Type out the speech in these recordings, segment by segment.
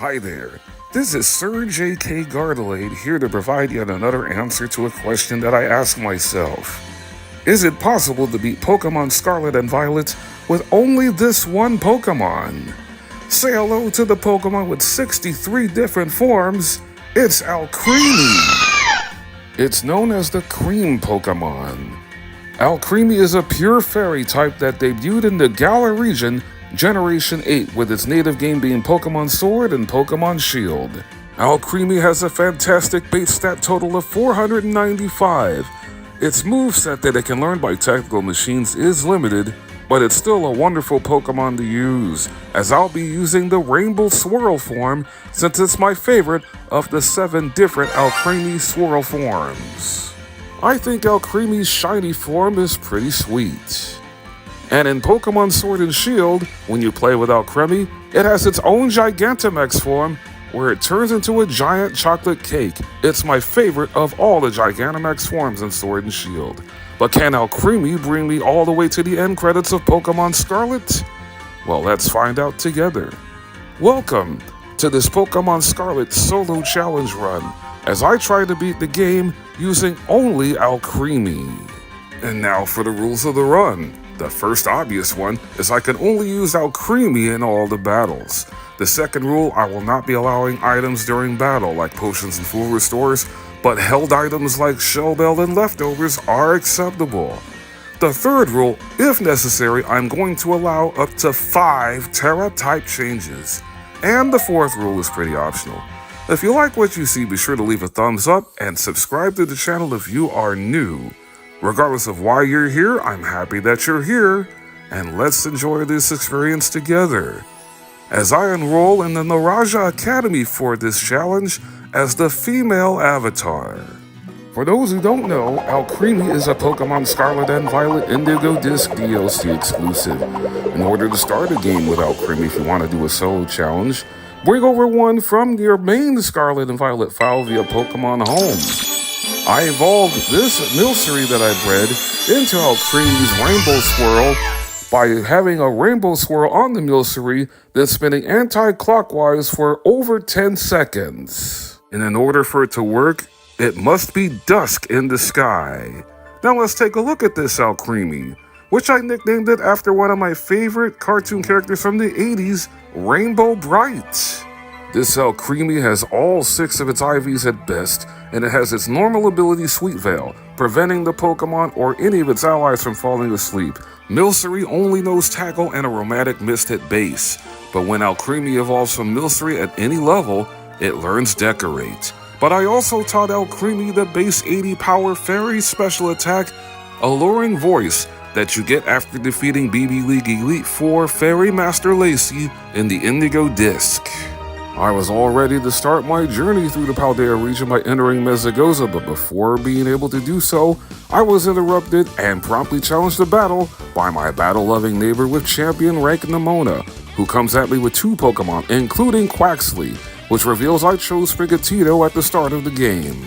Hi there, this is Sir J.K. Gardelade here to provide yet another answer to a question that I ask myself. Is it possible to beat Pokémon Scarlet and Violet with only this one Pokémon? Say hello to the Pokémon with 63 different forms, it's Alcremie! It's known as the Cream Pokémon. Alcremie is a pure fairy type that debuted in the Galar region Generation 8 with its native game being Pokémon Sword and Pokémon Shield. Alcremie has a fantastic base stat total of 495. Its moveset that it can learn by technical machines is limited, but it's still a wonderful Pokémon to use, as I'll be using the Rainbow Swirl form since it's my favorite of the 7 different Alcremie Swirl forms. I think Alcremie's shiny form is pretty sweet. And in Pokémon Sword and Shield, when you play with Alcremie, it has its own Gigantamax form, where it turns into a giant chocolate cake. It's my favorite of all the Gigantamax forms in Sword and Shield. But can Alcremie bring me all the way to the end credits of Pokémon Scarlet? Well, let's find out together. Welcome to this Pokémon Scarlet solo challenge run, as I try to beat the game using only Alcremie. And now for the rules of the run. The first obvious one is I can only use Alcremie in all the battles. The second rule, I will not be allowing items during battle like potions and full restores, but held items like Showdown and leftovers are acceptable. The third rule, if necessary, I'm going to allow up to 5 Terra type changes. And the fourth rule is pretty optional. If you like what you see, be sure to leave a thumbs up and subscribe to the channel if you are new. Regardless of why you're here, I'm happy that you're here, and let's enjoy this experience together. As I enroll in the Naraja Academy for this challenge as the female avatar. For those who don't know, Alcremie is a Pokémon Scarlet and Violet Indigo Disc DLC exclusive. In order to start a game with Alcremie, if you want to do a solo challenge, bring over one from your main Scarlet and Violet file via Pokémon Home. I evolved this Milcery that I bred into Alcremie's Rainbow Swirl by having a Rainbow Swirl on the Milcery, then spinning anti-clockwise for over 10 seconds. And in order for it to work, it must be dusk in the sky. Now let's take a look at this Alcremie, which I nicknamed it after one of my favorite cartoon characters from the 80s, Rainbow Bright. This Alcremie has all 6 of its IVs at best, and it has its normal ability Sweet Veil, preventing the Pokemon or any of its allies from falling asleep. Milcery only knows Tackle and a Romantic Mist at base, but when Alcremie evolves from Milcery at any level, it learns Decorate. But I also taught Alcremie the base 80 power Fairy special attack, Alluring Voice, that you get after defeating BB League Elite 4 Fairy Master Lacey in the Indigo Disc. I was all ready to start my journey through the Paldea region by entering Mesagoza, but before being able to do so, I was interrupted and promptly challenged to battle by my battle-loving neighbor with champion rank Nemona, who comes at me with 2 Pokemon, including Quaxly, which reveals I chose Sprigatito at the start of the game.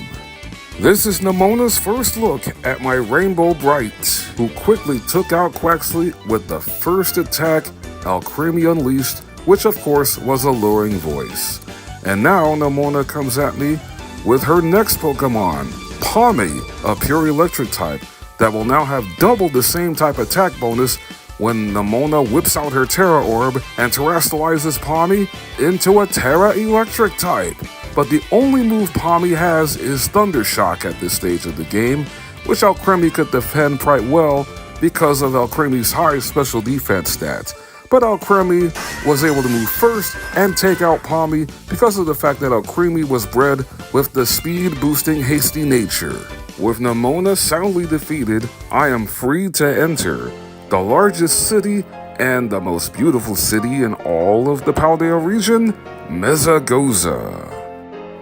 This is Nemona's first look at my Rainbow Bright, who quickly took out Quaxly with the first attack, Alcremie Unleashed, which of course was Alluring Voice. And now Nemona comes at me with her next Pokemon, Pawmi, a pure electric type, that will now have double the same type attack bonus when Nemona whips out her Terra Orb and terrestrializes Pawmi into a Terra Electric type. But the only move Pawmi has is Thunder Shock at this stage of the game, which Alcremie could defend quite well because of Alcremie's high special defense stats. But Alcremie was able to move first and take out Pawmi because of the fact that Alcremie was bred with the speed-boosting hasty nature. With Nemona soundly defeated, I am free to enter the largest city and the most beautiful city in all of the Paldea region, Mesagoza.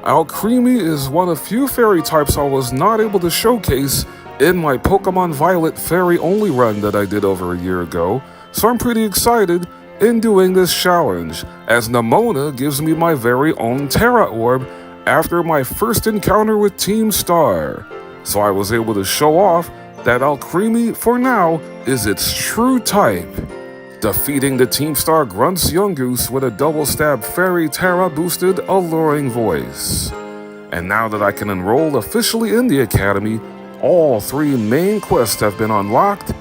Alcremie is one of few fairy types I was not able to showcase in my Pokemon Violet fairy-only run that I did over a year ago, so I'm pretty excited in doing this challenge, as Nemona gives me my very own Terra Orb after my first encounter with Team Star. So I was able to show off that Alcremie, for now, is its true type. defeating the Team Star Grunt's Yungoos with a double stab Fairy Terra boosted Alluring Voice. And now that I can enroll officially in the Academy, all 3 main quests have been unlocked,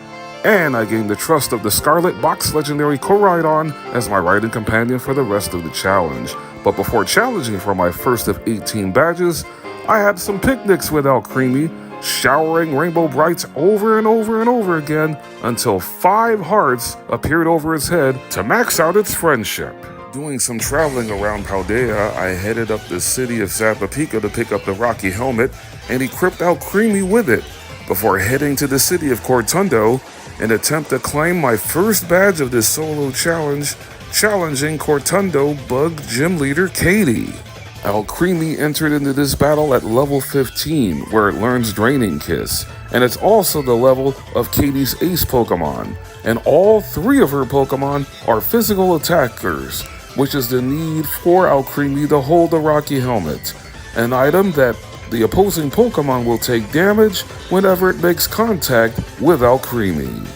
and I gained the trust of the Scarlet Box Legendary Koraidon as my riding companion for the rest of the challenge. But before challenging for my first of 18 badges, I had some picnics with Alcremie, showering rainbow brights over and over and over again until 5 hearts appeared over its head to max out its friendship. Doing some traveling around Paldea, I headed up the city of Zapapica to pick up the Rocky Helmet and equip Alcremie with it, before heading to the city of Cortundo in an attempt to claim my first badge of this solo challenge, challenging Cortundo Bug Gym Leader Katie. Alcremie entered into this battle at level 15, where it learns Draining Kiss, and it's also the level of Katie's ace Pokemon, and all 3 of her Pokemon are physical attackers, which is the need for Alcremie to hold the Rocky Helmet, an item that the opposing Pokemon will take damage whenever it makes contact with Alcremie.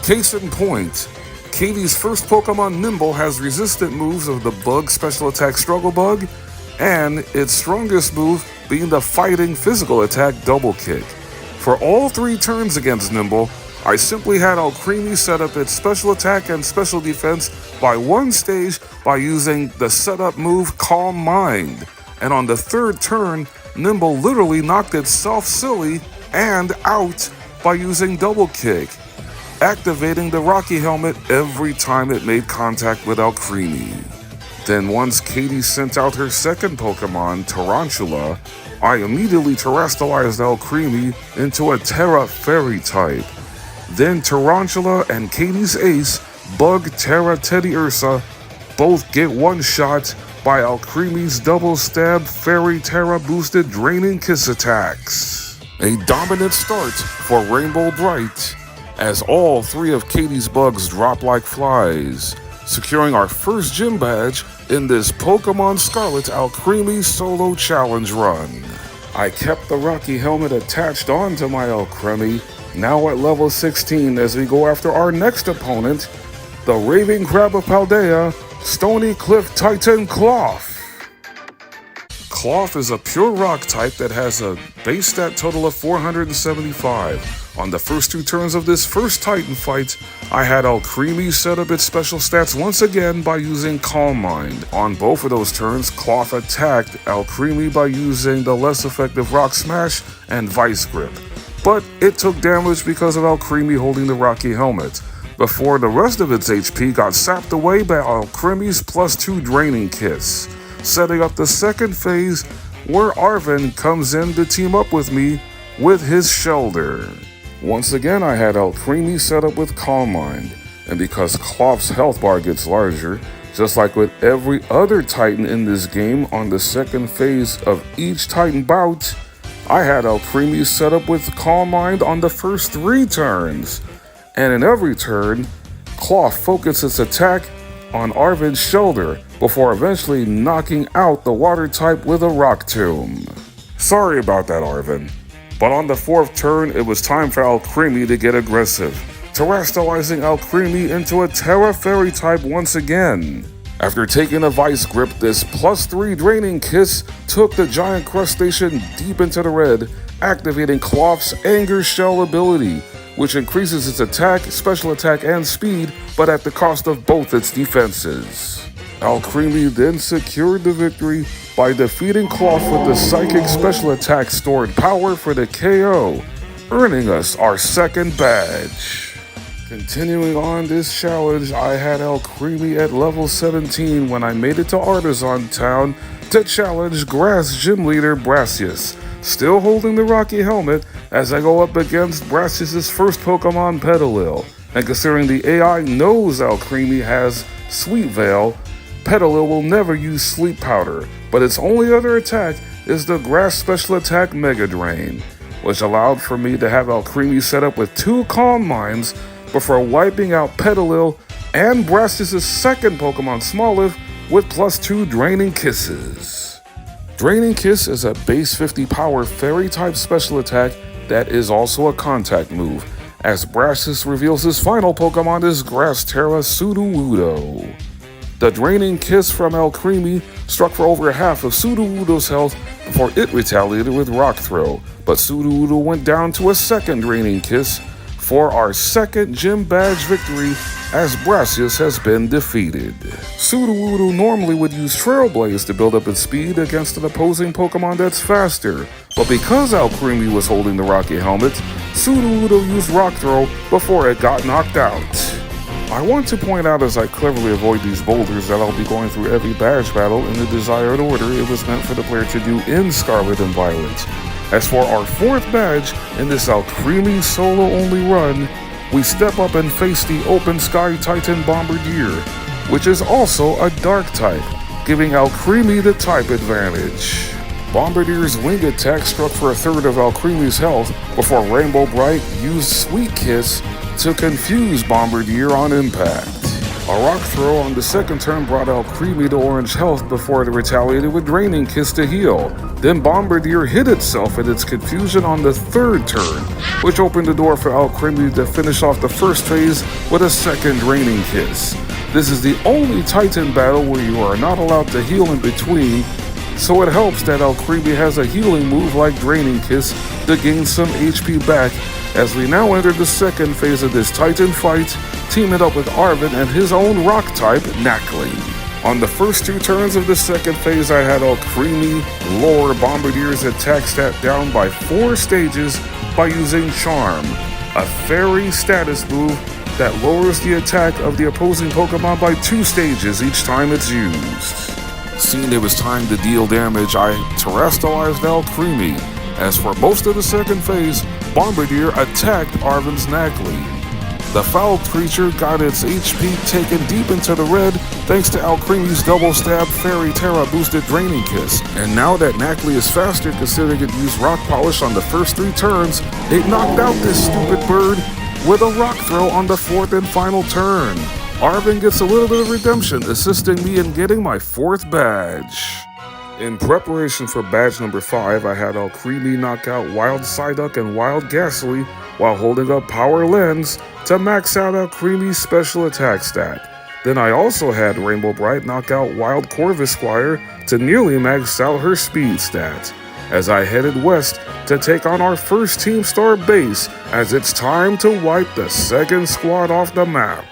Case in point, Katie's first Pokemon Nimble has resistant moves of the Bug Special Attack Struggle Bug, and its strongest move being the fighting physical attack Double Kick. For all 3 turns against Nimble, I simply had Alcremie set up its special attack and special defense by 1 stage by using the setup move Calm Mind, and on the 3rd turn, Nimble literally knocked itself silly and out by using Double Kick, activating the Rocky Helmet every time it made contact with Alcremie. Then once Katie sent out her second Pokemon, Tarantula, I immediately terrestrialized Alcremie into a Terra Fairy type. Then Tarantula and Katie's ace, Bug Terra Teddy Ursa, both get one-shot by Alcremie's double stab Fairy Terra boosted Draining Kiss attacks. A dominant start for Rainbow Bright, as all 3 of Katie's bugs drop like flies, securing our first gym badge in this Pokémon Scarlet Alcremie solo challenge run. I kept the Rocky Helmet attached onto my Alcremie, now at level 16 as we go after our next opponent, the Raving Crab of Paldea, Stony Cliff Titan Cloth. Cloth is a pure rock type that has a base stat total of 475. On the first 2 turns of this first Titan fight, I had Alcremie set up its special stats once again by using Calm Mind. On both of those turns, Cloth attacked Alcremie by using the less effective Rock Smash and Vice Grip, but it took damage because of Alcremie holding the Rocky Helmet, before the rest of its HP got sapped away by Alcremie's +2 Draining Kiss, setting up the second phase where Arven comes in to team up with me with his shoulder. Once again, I had Alcremie set up with Calm Mind, and because Cloth's health bar gets larger, just like with every other Titan in this game on the second phase of each Titan bout, I had Alcremie set up with Calm Mind on the first 3 turns, and in every turn, Cloth focused its attack on Arven's shoulder before eventually knocking out the water type with a Rock Tomb. Sorry about that, Arven. But on the 4th turn, it was time for Alcremie to get aggressive, terrestrializing Alcremie into a Terra Fairy type once again. After taking a Vice Grip, this +3 Draining Kiss took the giant crustacean deep into the red, activating Cloth's Anger Shell ability, which increases its attack, special attack, and speed, but at the cost of both its defenses. Alcremie then secured the victory by defeating Cloth with the Psychic Special Attack stored power for the KO, earning us our second badge. Continuing on this challenge, I had Alcremie at level 17 when I made it to Artisan Town to challenge Grass Gym Leader Brassius, still holding the Rocky Helmet as I go up against Brassius' first Pokemon Petalil, and considering the AI knows Alcremie has Sweet Veil, Petalil will never use Sleep Powder, but its only other attack is the Grass Special Attack Mega Drain, which allowed for me to have Alcremie set up with 2 Calm Minds before wiping out Petalil and Brassius' second Pokemon Smoliv with +2 Draining Kisses. Draining Kiss is a base 50 power Fairy type special attack that is also a contact move, as Brassus reveals his final Pokemon is Grass Terra Sudowoodo. The draining kiss from Alcremie struck for over half of Sudowoodo's health before it retaliated with Rock Throw, but Sudowoodo went down to a second draining kiss for our second gym badge victory as Brassus has been defeated. Sudowoodo normally would use Trail Blaze to build up its speed against an opposing Pokemon that's faster, but because Alcremie was holding the Rocky Helmet, Sudowoodo used Rock Throw before it got knocked out. I want to point out as I cleverly avoid these boulders that I'll be going through every badge battle in the desired order it was meant for the player to do in Scarlet and Violet. As for our fourth badge in this Alcremie solo-only run, we step up and face the Open Sky Titan Bombardier, which is also a Dark type, giving Alcremie the type advantage. Bombardier's wing attack struck for a third of Alcremie's health before Rainbow Bright used Sweet Kiss to confuse Bombardier on impact. A Rock Throw on the second turn brought Alcremie to orange health before it retaliated with Draining Kiss to heal. Then Bombardier hit itself in its confusion on the third turn, which opened the door for Alcremie to finish off the first phase with a second Draining Kiss. This is the only Titan battle where you are not allowed to heal in between, so it helps that Alcremie has a healing move like Draining Kiss to gain some HP back as we now enter the second phase of this Titan fight, teaming up with Arven and his own rock type, Knackley. On the first two turns of the second phase, I had Alcremie lower Bombardier's attack stat down by 4 stages by using Charm, a fairy status move that lowers the attack of the opposing Pokemon by 2 stages each time it's used. Seeing it was time to deal damage, I terrestrialized Alcremie. As for most of the second phase, Bombardier attacked Arven's Knackley. The foul creature got its HP taken deep into the red thanks to Alcremie's double stab Fairy Terra boosted Draining Kiss. And now that Knackley is faster considering it used Rock Polish on the first 3 turns, it knocked out this stupid bird with a Rock Throw on the 4th and final turn. Arven gets a little bit of redemption, assisting me in getting my 4th badge. In preparation for badge number 5, I had Alcremie knock out Wild Psyduck and Wild Ghastly while holding up Power Lens to max out Alcremie's special attack stat. Then I also had Rainbow Bright knock out Wild Corvisquire to nearly max out her speed stat. As I headed west to take on our first Team Star base as it's time to wipe the second squad off the map.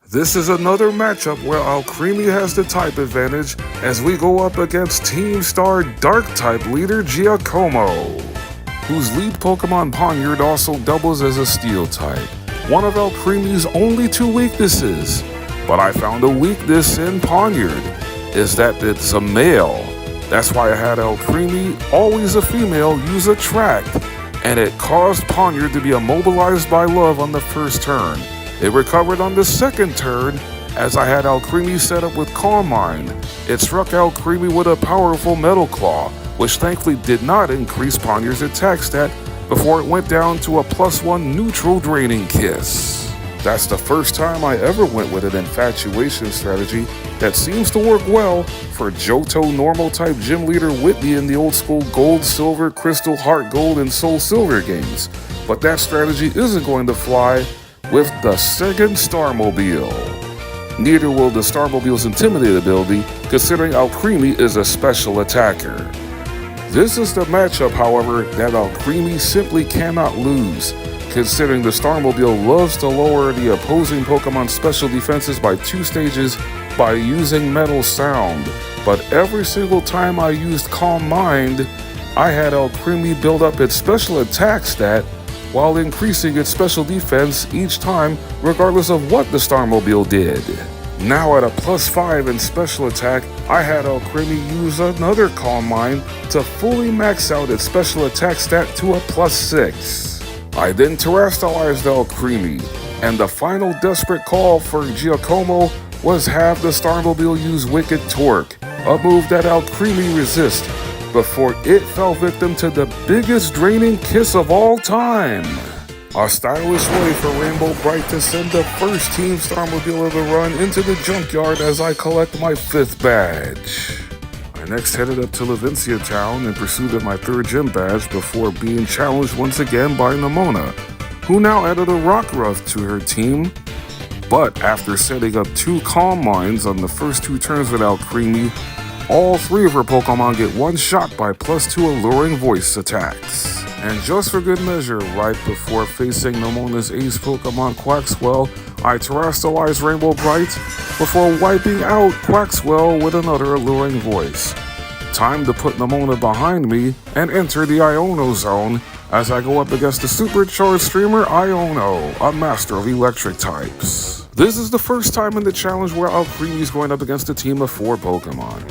This is another matchup where Alcremie has the type advantage as we go up against Team Star Dark-type leader Giacomo, whose lead Pokemon Ponyard also doubles as a Steel type. One of Alcremie's only 2 weaknesses, but I found a weakness in Ponyard, is that it's a male. That's why I had Alcremie, always a female, use Attract, and it caused Ponyard to be immobilized by love on the first turn. It recovered on the second turn as I had Alcremie set up with Calm Mind. It struck Alcremie with a powerful Metal Claw, which thankfully did not increase Ponyard's attack stat before it went down to a +1 neutral Draining Kiss. That's the first time I ever went with an infatuation strategy that seems to work well for Johto normal type gym leader Whitney in the old school Gold, Silver, Crystal, Heart Gold, and Soul Silver games. But that strategy isn't going to fly with the second Starmobile. Neither will the Starmobile's Intimidate ability, considering Alcremie is a special attacker. This is the matchup, however, that Alcremie simply cannot lose, considering the Starmobile loves to lower the opposing Pokemon's special defenses by 2 stages by using Metal Sound. But every single time I used Calm Mind, I had Alcremie build up its special attack stat while increasing its special defense each time, regardless of what the Starmobile did. Now at a +5 in special attack, I had Alcremie use another Calm Mind to fully max out its special attack stat to a +6. I then terrestrialized Alcremie, and the final desperate call for Giacomo was have the Starmobile use Wicked Torque, a move that Alcremie resists, before it fell victim to the biggest Draining Kiss of all time. A stylish way for Rainbow Bright to send the first Team Starmobile of the run into the junkyard as I collect my 5th badge. I next headed up to Levincia Town in pursuit of my 3rd gym badge before being challenged once again by Nemona, who now added a Rockruff to her team. But after setting up 2 Calm Minds on the first 2 turns with Alcremie, all 3 of her Pokemon get one shot by +2 alluring voice attacks. And just for good measure, right before facing Nemona's ace Pokemon Quaxwell, I terrestrialize Rainbow Bright before wiping out Quaxwell with another alluring voice. Time to put Nemona behind me and enter the Iono zone as I go up against the supercharged streamer Iono, a master of electric types. This is the first time in the challenge where Alcremie is going up against a team of 4 Pokemon.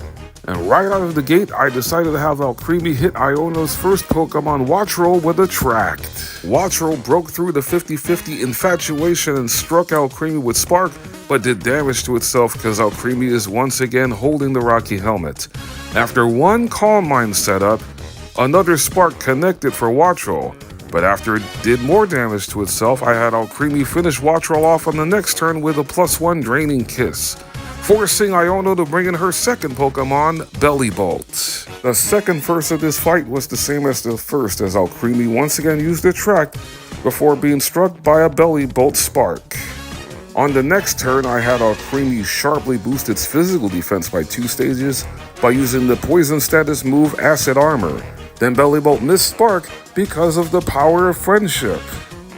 And right out of the gate, I decided to have Alcremie hit Iono's first Pokemon Wattrel with Attract. Wattrel broke through the 50-50 infatuation and struck Alcremie with Spark, but did damage to itself because Alcremie is once again holding the Rocky Helmet. After 1 Calm Mind setup, another Spark connected for Wattrel, but after it did more damage to itself, I had Alcremie finish Wattrel off on the next turn with a +1 Draining Kiss, forcing Iono to bring in her second Pokemon, Bellibolt. The second verse of this fight was the same as the first, as Alcremie once again used Attract before being struck by a Bellibolt Spark. On the next turn, I had Alcremie sharply boost its physical defense by 2 stages by using the poison status move Acid Armor. Then Bellibolt missed Spark because of the power of friendship.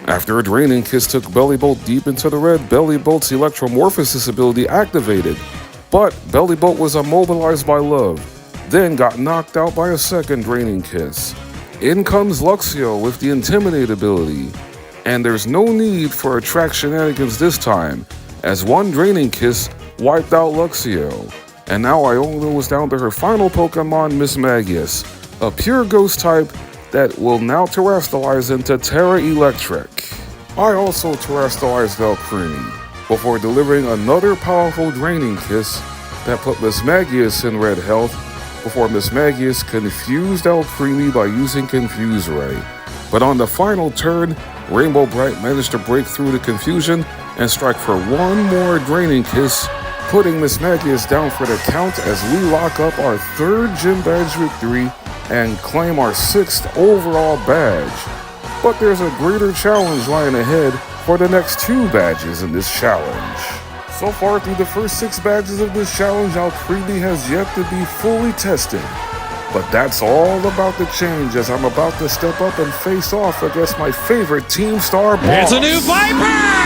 After a Draining Kiss took Bellibolt deep into the red, Bellibolt's Electromorphosis ability activated, but Bellibolt was immobilized by love, then got knocked out by a second Draining Kiss. In comes Luxio with the Intimidate ability, and there's no need for Attract shenanigans this time, as 1 Draining Kiss wiped out Luxio. And now Iono was down to her final Pokemon, Mismagius, a pure Ghost type that will now terrestrialize into Terra Electric. I also terrestrialized Alcremie before delivering another powerful Draining Kiss that put Mismagius in red health before Mismagius confused Alcremie by using Confuse Ray. But on the final turn, Rainbow Bright managed to break through the confusion and strike for 1 more Draining Kiss, putting Mismagius down for the count as we lock up our 3rd gym badge victory and claim our 6th overall badge. But there's a greater challenge lying ahead for the next 2 badges in this challenge. So far through the first 6 badges of this challenge, Alcremie has yet to be fully tested. But that's all about to change as I'm about to step up and face off against my favorite Team Star boss. It's a new Viper!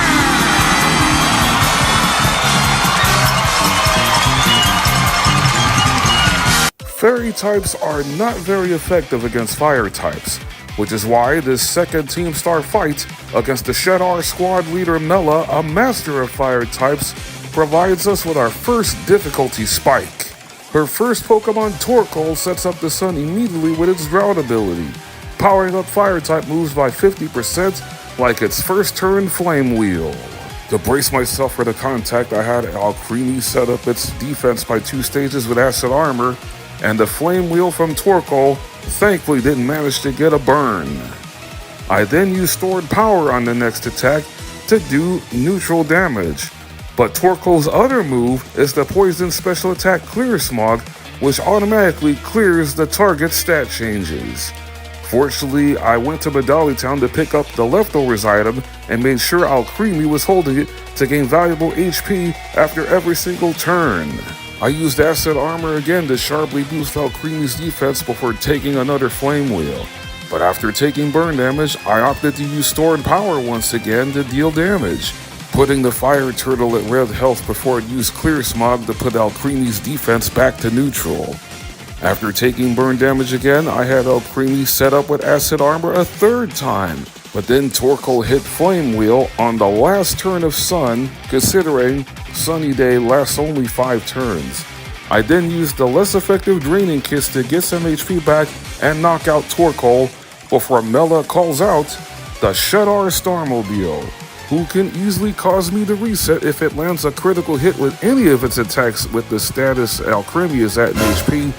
Fairy types are not very effective against fire types, which is why this second Team Star fight against the Shedar squad leader Mela, a master of fire types, provides us with our first difficulty spike. Her first Pokemon, Torkoal, sets up the sun immediately with its Drought ability, powering up fire type moves by 50% like its first turn Flame Wheel. To brace myself for the contact, I had Alcremie set up its defense by 2 stages with Acid Armor, and the Flame Wheel from Torkoal thankfully didn't manage to get a burn. I then used Stored Power on the next attack to do neutral damage, but Torkoal's other move is the Poison Special Attack Clear Smog, which automatically clears the target's stat changes. Fortunately, I went to Medali Town to pick up the leftovers item and made sure Alcremie was holding it to gain valuable HP after every single turn. I used Acid Armor again to sharply boost Alcremie's defense before taking another Flame Wheel. But after taking burn damage, I opted to use Stored Power once again to deal damage, putting the Fire Turtle at red health before it used Clear Smog to put Alcremie's defense back to neutral. After taking burn damage again, I had Alcremie set up with Acid Armor a 3rd time, but then Torkoal hit Flame Wheel on the last turn of Sun, considering Sunny Day lasts only 5 turns. I then used the less effective Draining Kiss to get some HP back and knock out Torkoal before Mela calls out the Shedar Starmobile, who can easily cause me to reset if it lands a critical hit with any of its attacks with the status Alcremie is at in HP,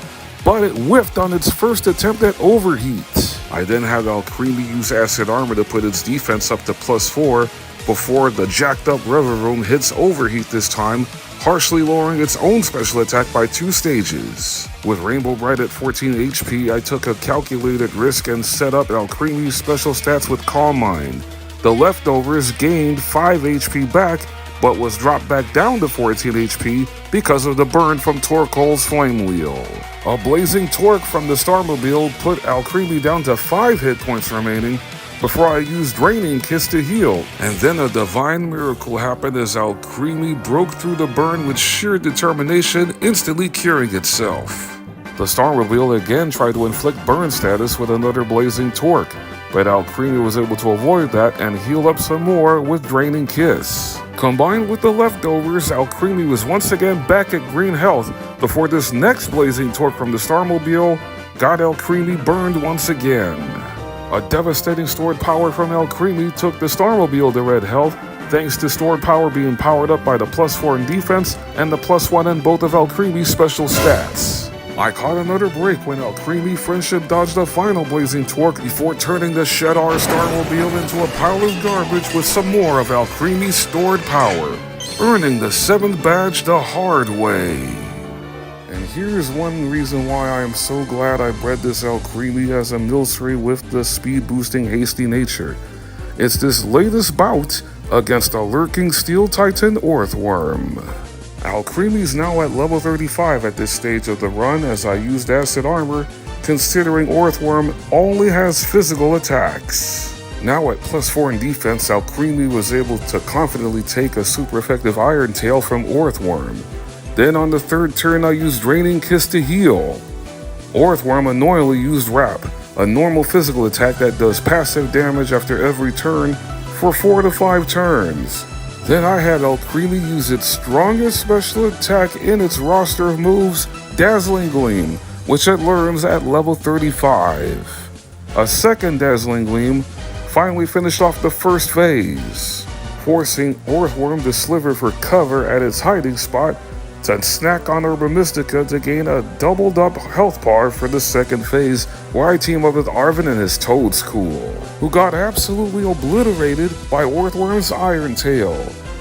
but it whiffed on its first attempt at Overheat. I then had Alcremie use Acid Armor to put its defense up to +4 before the jacked up Reverum hits Overheat this time, harshly lowering its own special attack by 2 stages. With Rainbow Bright at 14 HP, I took a calculated risk and set up Alcremie's special stats with Calm Mind. The leftovers gained 5 HP back, but was dropped back down to 14 HP because of the burn from Torkoal's Flame Wheel. A Blazing Torque from the Starmobile put Alcremie down to 5 hit points remaining before I used Draining Kiss to heal, and then a divine miracle happened as Alcremie broke through the burn with sheer determination, instantly curing itself. The Starmobile again tried to inflict burn status with another Blazing Torque, but Alcremie was able to avoid that and heal up some more with Draining Kiss. Combined with the leftovers, Alcremie was once again back at green health before this next Blazing Torque from the Starmobile got Alcremie burned once again. A devastating stored power from Alcremie took the Starmobile to red health, thanks to stored power being powered up by the +4 in defense and the +1 in both of Alcremie's special stats. I caught another break when Alcremie Friendship dodged a final Blazing Torque before turning the Shedar Starmobile into a pile of garbage with some more of Alcremie's stored power, earning the 7th badge the hard way. And here's one reason why I am so glad I bred this Alcremie as a Milcery with the speed-boosting hasty nature. It's this latest bout against a lurking Steel Titan Orthworm. Alcremie's now at level 35 at this stage of the run as I used Acid Armor, considering Orthworm only has physical attacks. Now at +4 in defense, Alcremie was able to confidently take a super effective Iron Tail from Orthworm. Then on the 3rd turn, I used Draining Kiss to heal. Orthworm annoyingly used Wrap, a normal physical attack that does passive damage after every turn for 4 to 5 turns. Then I had Alcremie use its strongest special attack in its roster of moves, Dazzling Gleam, which it learns at level 35. A second Dazzling Gleam finally finished off the first phase, forcing Orthworm to sliver for cover at its hiding spot to snack on Herba Mystica to gain a doubled up health bar for the second phase, where I team up with Arven and his Toadstool, who got absolutely obliterated by Orthworm's Iron Tail.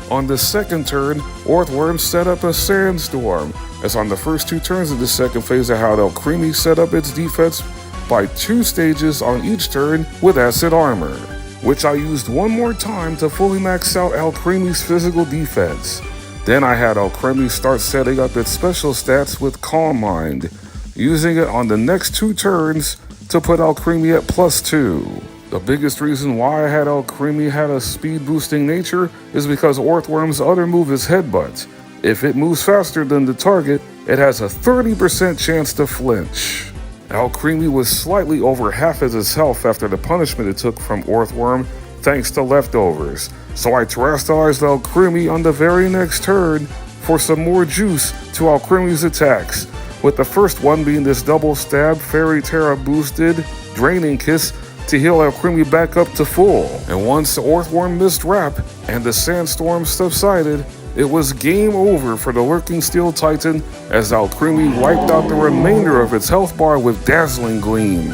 On the second turn, Orthworm set up a Sandstorm, as on the first 2 turns of the second phase I had Alcremie set up its defense by 2 stages on each turn with Acid Armor, which I used one more time to fully max out Alcremie's physical defense. Then I had Alcremie start setting up its special stats with Calm Mind, using it on the next 2 turns to put Alcremie at +2. The biggest reason why I had Alcremie had a speed boosting nature is because Orthworm's other move is Headbutt. If it moves faster than the target, it has a 30% chance to flinch. Alcremie was slightly over half of its health after the punishment it took from Orthworm, thanks to leftovers. So I terrestrialized Alcremie on the very next turn for some more juice to Alcremie's attacks, with the first one being this double stab Fairy Terra boosted Draining Kiss to heal Alcremie back up to full. And once the Orthworm missed Wrap and the Sandstorm subsided, it was game over for the lurking Steel Titan as Alcremie wiped out the remainder of its health bar with Dazzling Gleam.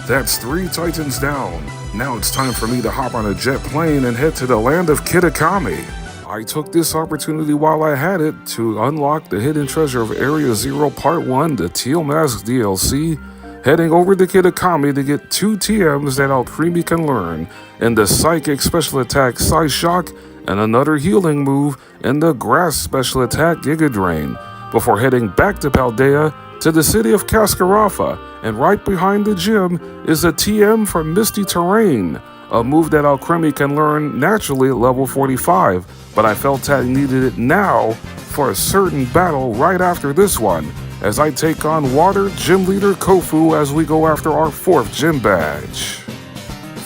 That's 3 Titans down. Now it's time for me to hop on a jet plane and head to the land of Kitakami. I took this opportunity while I had it to unlock the hidden treasure of Area 0 Part 1, the Teal Mask DLC, heading over to Kitakami to get 2 TMs that Alcremie can learn, in the Psychic Special Attack Psy Shock and another healing move in the Grass Special Attack Giga Drain, before heading back to Paldea to the city of Cascarafa, and right behind the gym is a TM from Misty Terrain, a move that Alcremie can learn naturally at level 45, but I felt I needed it now for a certain battle right after this one, as I take on Water Gym Leader Kofu as we go after our 4th gym badge.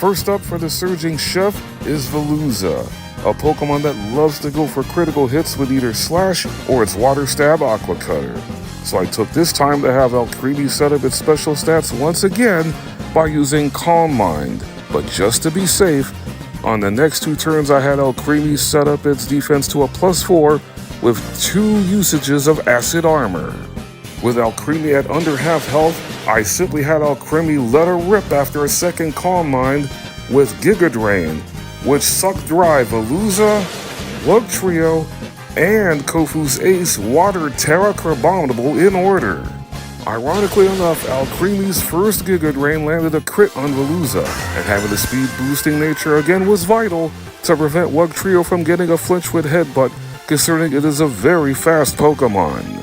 First up for the Surging Chef is Veluza, a Pokemon that loves to go for critical hits with either Slash or its Water Stab Aqua Cutter. So I took this time to have Alcremie set up its special stats once again by using Calm Mind, but just to be safe, on the next 2 turns I had Alcremie set up its defense to a +4 with 2 usages of Acid Armor. With Alcremie at under half health, I simply had Alcremie let her rip after a second Calm Mind with Giga Drain, which sucked dry Veluza, Lug Trio, and Kofu's Ace Water Terra Crabominable in order. Ironically enough, Alcremie's first Giga Drain landed a crit on Veluza, and having the speed boosting nature again was vital to prevent Lug Trio from getting a flinch with Headbutt, considering it is a very fast Pokemon.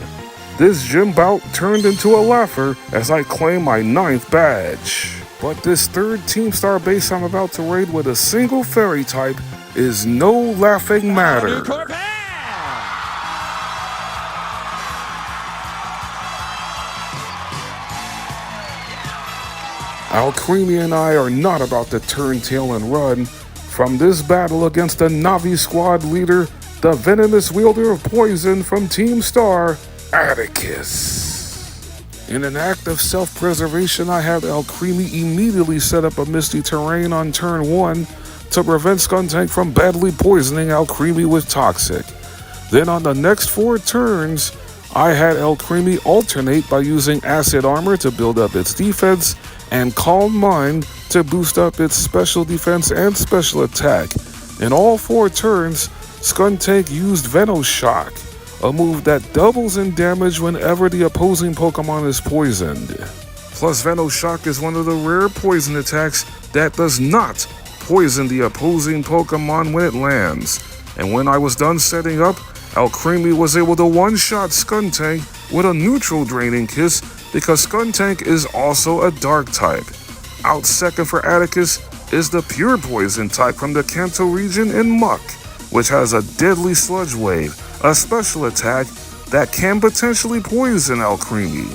This gym bout turned into a laugher as I claim my 9th badge. But this third Team Star base I'm about to raid with a single fairy type is no laughing matter. Alcremie and I are not about to turn tail and run from this battle against the Navi squad leader, the venomous wielder of poison from Team Star, Atticus. In an act of self-preservation, I had Alcremie immediately set up a Misty Terrain on turn 1 to prevent Skuntank from badly poisoning Alcremie with Toxic. Then on the next 4 turns, I had Alcremie alternate by using Acid Armor to build up its defense and Calm Mind to boost up its special defense and special attack. In all 4 turns, Skuntank used Venoshock, a move that doubles in damage whenever the opposing Pokemon is poisoned. Plus, Venoshock is one of the rare poison attacks that does not poison the opposing Pokemon when it lands. And when I was done setting up, Alcremie was able to one-shot Skuntank with a neutral Draining Kiss because Skuntank is also a Dark type. Out second for Atticus is the Pure Poison type from the Kanto region in Muck, which has a deadly Sludge Wave, a special attack that can potentially poison Alcremie.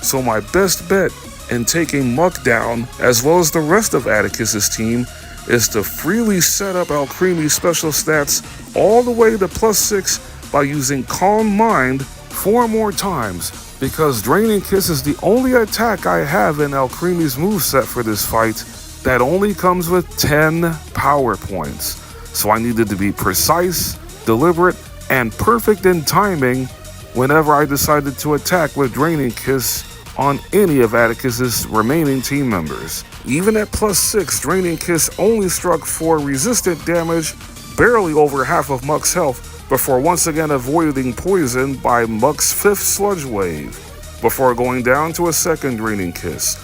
So my best bet in taking Muck down, as well as the rest of Atticus's team, is to freely set up Alcremie's special stats all the way to +6 by using Calm Mind 4 more times, because Draining Kiss is the only attack I have in Alcremie's moveset for this fight that only comes with 10 power points. So I needed to be precise, deliberate, and perfect in timing whenever I decided to attack with Draining Kiss on any of Atticus's remaining team members. Even at +6, Draining Kiss only struck for resistant damage, barely over half of Muck's health, before once again avoiding poison by Muck's 5th Sludge Wave, before going down to a second Draining Kiss.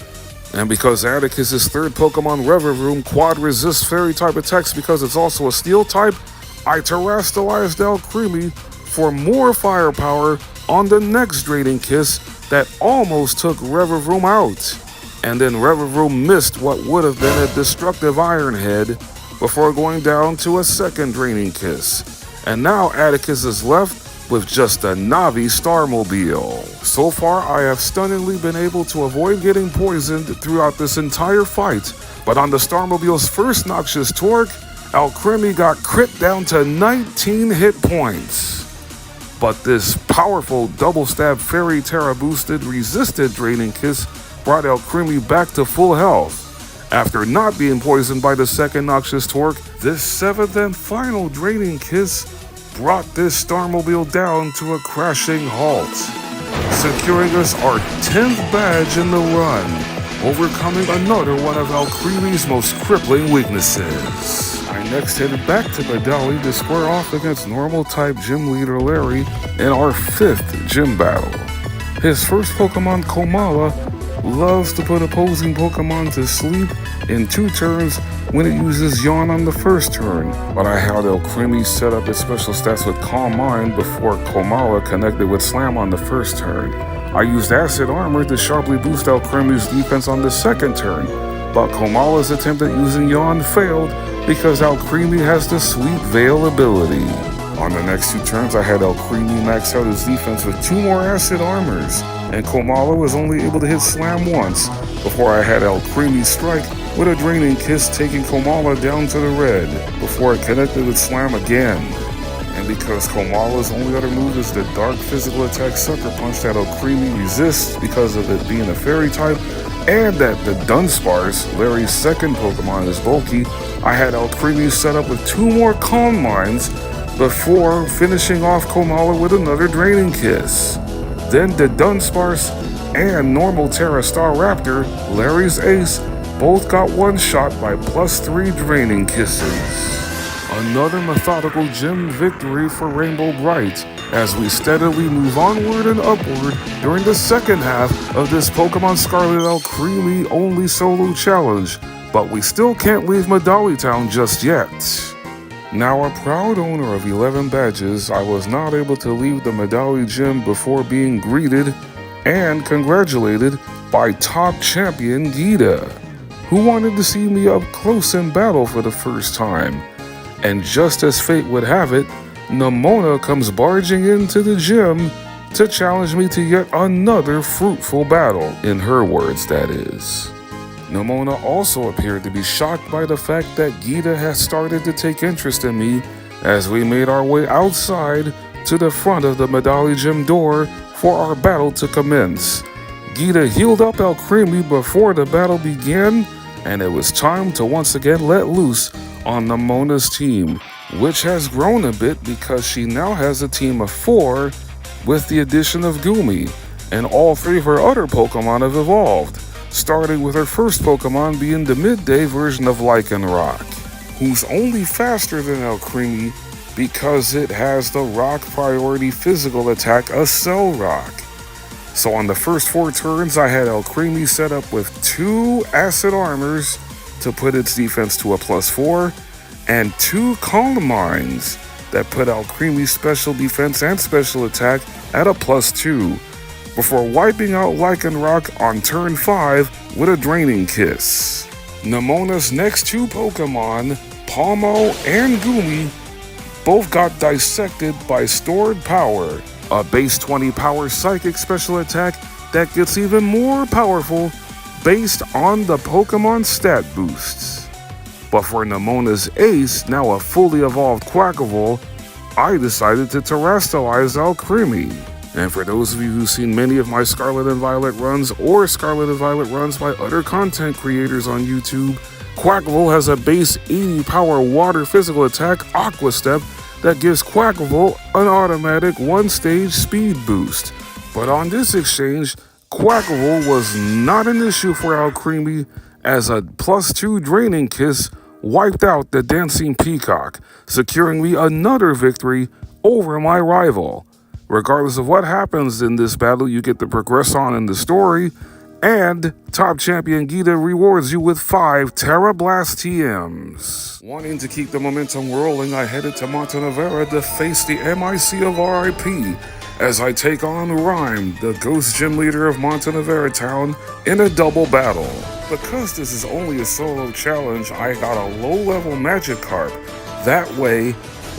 And because Atticus's 3rd Pokemon Revavroom quad resists fairy type attacks because it's also a steel type, I terrestrialized Alcremie for more firepower on the next Draining Kiss that almost took Revavroom out. And then Revavroom missed what would have been a destructive Iron Head before going down to a second Draining Kiss. And now Atticus is left with just a Navi Starmobile. So far, I have stunningly been able to avoid getting poisoned throughout this entire fight, but on the Starmobile's first Noxious Torque, Alcremie got crit down to 19 hit points. But this powerful double-stab Fairy Terra boosted resisted Draining Kiss brought Alcremie back to full health. After not being poisoned by the second Noxious Torque, this 7th and final Draining Kiss brought this Starmobile down to a crashing halt, securing us our 10th badge in the run, overcoming another one of Alcremie's most crippling weaknesses. I next headed back to Medali to square off against normal-type gym leader Larry in our 5th gym battle. His first Pokemon, Komala, loves to put opposing Pokemon to sleep in 2 turns when it uses Yawn on the first turn, but I had Alcremie set up its special stats with Calm Mind before Komala connected with Slam on the first turn. I used Acid Armor to sharply boost Alcremie's defense on the second turn, but Komala's attempt at using Yawn failed because Alcremie has the Sweet Veil ability. On the next 2 turns, I had Alcremie max out his defense with 2 more Acid Armors, and Komala was only able to hit Slam once before I had Alcremie strike with a Draining Kiss, taking Komala down to the red before it connected with Slam again. And because Komala's only other move is the dark physical attack Sucker Punch that Alcremie resists because of it being a fairy type, and that the Dunsparce, Larry's second Pokemon, is bulky, I had Alcremie set up with 2 more Calm Minds before finishing off Komala with another Draining Kiss. Then the Dunsparce and normal Terra Staraptor, Larry's ace, both got one shot by +3 draining kisses. Another methodical gym victory for Rainbow Bright as we steadily move onward and upward during the second half of this Pokémon Scarlet Alcremie only solo challenge, but we still can't leave Medali Town just yet. Now a proud owner of 11 badges, I was not able to leave the Medali Gym before being greeted and congratulated by top champion Geeta, who wanted to see me up close in battle for the first time. And just as fate would have it, Nemona comes barging into the gym to challenge me to yet another fruitful battle, in her words that is. Nemona also appeared to be shocked by the fact that Geeta has started to take interest in me as we made our way outside to the front of the Medali Gym door for our battle to commence. Geeta healed up Alcremie before the battle began, and it was time to once again let loose on Nemona's team, which has grown a bit because she now has a team of 4 with the addition of Gumi, and all 3 of her other Pokemon have evolved, starting with her first Pokemon being the midday version of Lycanroc, who's only faster than Alcremie because it has the rock priority physical attack Accel Rock. So on the first 4 turns, I had Alcremie set up with 2 Acid Armors to put its defense to a +4, and 2 Calm Minds that put Alcremie's special defense and special attack at a +2, before wiping out Lycanroc on turn 5 with a Draining Kiss. Nemona's next 2 Pokemon, Palmo and Gumi, both got dissected by Stored Power, a base 20 power psychic special attack that gets even more powerful based on the Pokemon stat boosts. But for Nemona's ace, now a fully evolved Quackable, I decided to terrestrialize Alcremie. And for those of you who've seen many of my Scarlet and Violet runs or Scarlet and Violet runs by other content creators on YouTube, Quackable has a base 80 power water physical attack, Aqua Step, that gives Quackable an automatic 1-stage speed boost. But on this exchange, Quackable was not an issue for Alcremie, as a +2 Draining Kiss wiped out the Dancing Peacock, securing me another victory over my rival. Regardless of what happens in this battle, you get to progress on in the story, and top champion Geeta rewards you with 5 Terra Blast TMs. Wanting to keep the momentum rolling, I headed to Montenevera to face the MIC of RIP as I take on Rhyme, the ghost gym leader of Montenevera Town, in a double battle. Because this is only a solo challenge, I got a low-level Magikarp. That way,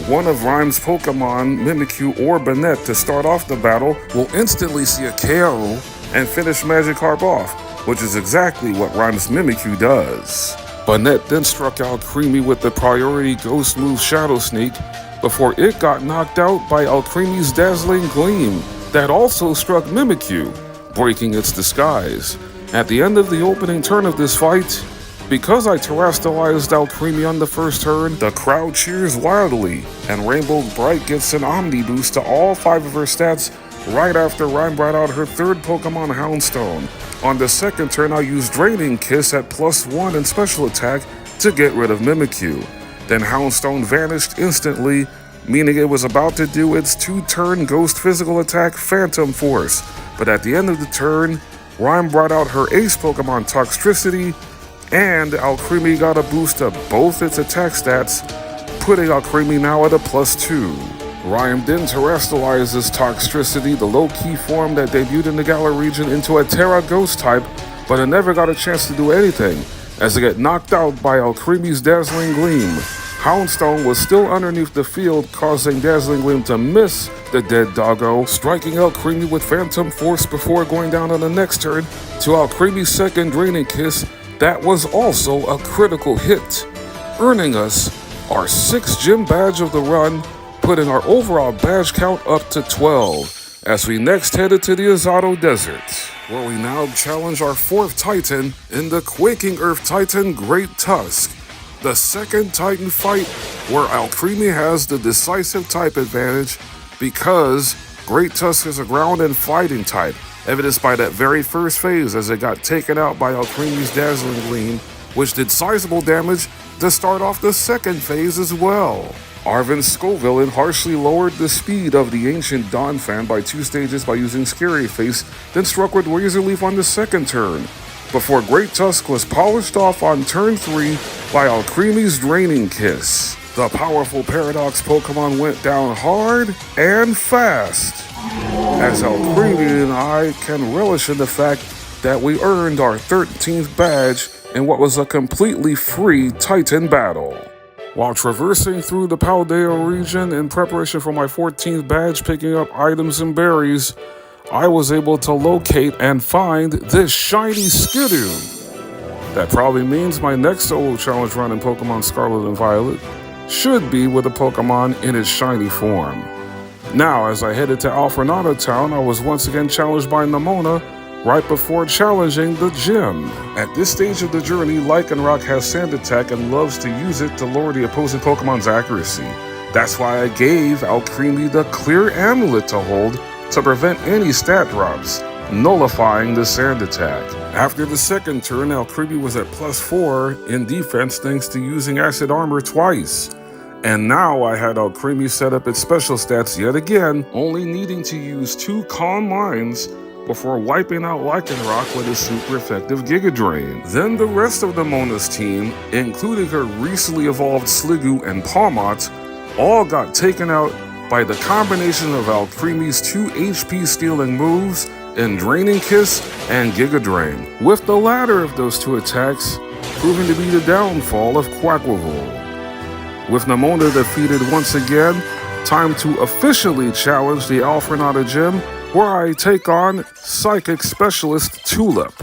one of Rhyme's Pokemon, Mimikyu or Banette, to start off the battle will instantly see a KO and finish Magikarp off, which is exactly what Rhyme's Mimikyu does. Banette then struck Alcremie with the priority ghost move Shadow Sneak before it got knocked out by Alcremie's Dazzling Gleam that also struck Mimikyu, breaking its disguise. At the end of the opening turn of this fight, because I terrestrialized Alcremie on the first turn, the crowd cheers wildly, and Rainbow Bright gets an Omni boost to all 5 of her stats right after Rhyme brought out her third Pokemon Houndstone. On the second turn, I used Draining Kiss at +1 in special attack to get rid of Mimikyu. Then Houndstone vanished instantly, meaning it was about to do its 2-turn ghost physical attack Phantom Force. But at the end of the turn, Rhyme brought out her ace Pokemon Toxtricity, and Alcremie got a boost to both its attack stats, putting Alcremie now at a +2. Rhyme then terrestrializes Toxtricity, the low-key form that debuted in the Galar region, into a Terra Ghost type, but it never got a chance to do anything, as it got knocked out by Alcremie's Dazzling Gleam. Houndstone was still underneath the field, causing Dazzling Gleam to miss the dead doggo, striking Alcremie with Phantom Force before going down on the next turn to Alcremie's second Draining Kiss that was also a critical hit, earning us our 6th gym badge of the run, putting our overall badge count up to 12, as we next headed to the Azado Desert, where we now challenge our 4th Titan in the Quaking Earth Titan Great Tusk, the second Titan fight where Alcremie has the decisive type advantage because Great Tusk is a ground and fighting type, evidenced by that very first phase as it got taken out by Alcremie's Dazzling Gleam, which did sizable damage to start off the second phase as well. Arven's Skull Villain harshly lowered the speed of the ancient Donphan by 2 stages by using Scary Face, then struck with Razor Leaf on the second turn, before Great Tusk was polished off on turn 3 by Alcremie's Draining Kiss. The powerful Paradox Pokemon went down hard and fast, as Alcremie and I can relish in the fact that we earned our 13th badge in what was a completely free Titan battle. While traversing through the Paldea region in preparation for my 14th badge picking up items and berries, I was able to locate and find this shiny Skidoo. That probably means my next solo challenge run in Pokemon Scarlet and Violet should be with a Pokemon in its shiny form. Now, as I headed to Alfrenata Town, I was once again challenged by Nemona right before challenging the gym. At this stage of the journey, Lycanroc has Sand Attack and loves to use it to lower the opposing Pokemon's accuracy. That's why I gave Alcremie the Clear Amulet to hold to prevent any stat drops, nullifying the Sand Attack. After the second turn, Alcremie was at +4 in defense thanks to using Acid Armor twice. And now I had Alcremie set up its special stats yet again, only needing to use 2 Calm Minds before wiping out Lycanroc with a super effective Giga Drain. Then the rest of Nemona's team, including her recently evolved Sliggoo and Pawmot, all got taken out by the combination of Alcremie's 2 HP stealing moves in Draining Kiss and Giga Drain, with the latter of those 2 attacks proving to be the downfall of Quaquaval. With Nemona defeated once again, time to officially challenge the Alfrenata Gym, where I take on Psychic Specialist Tulip.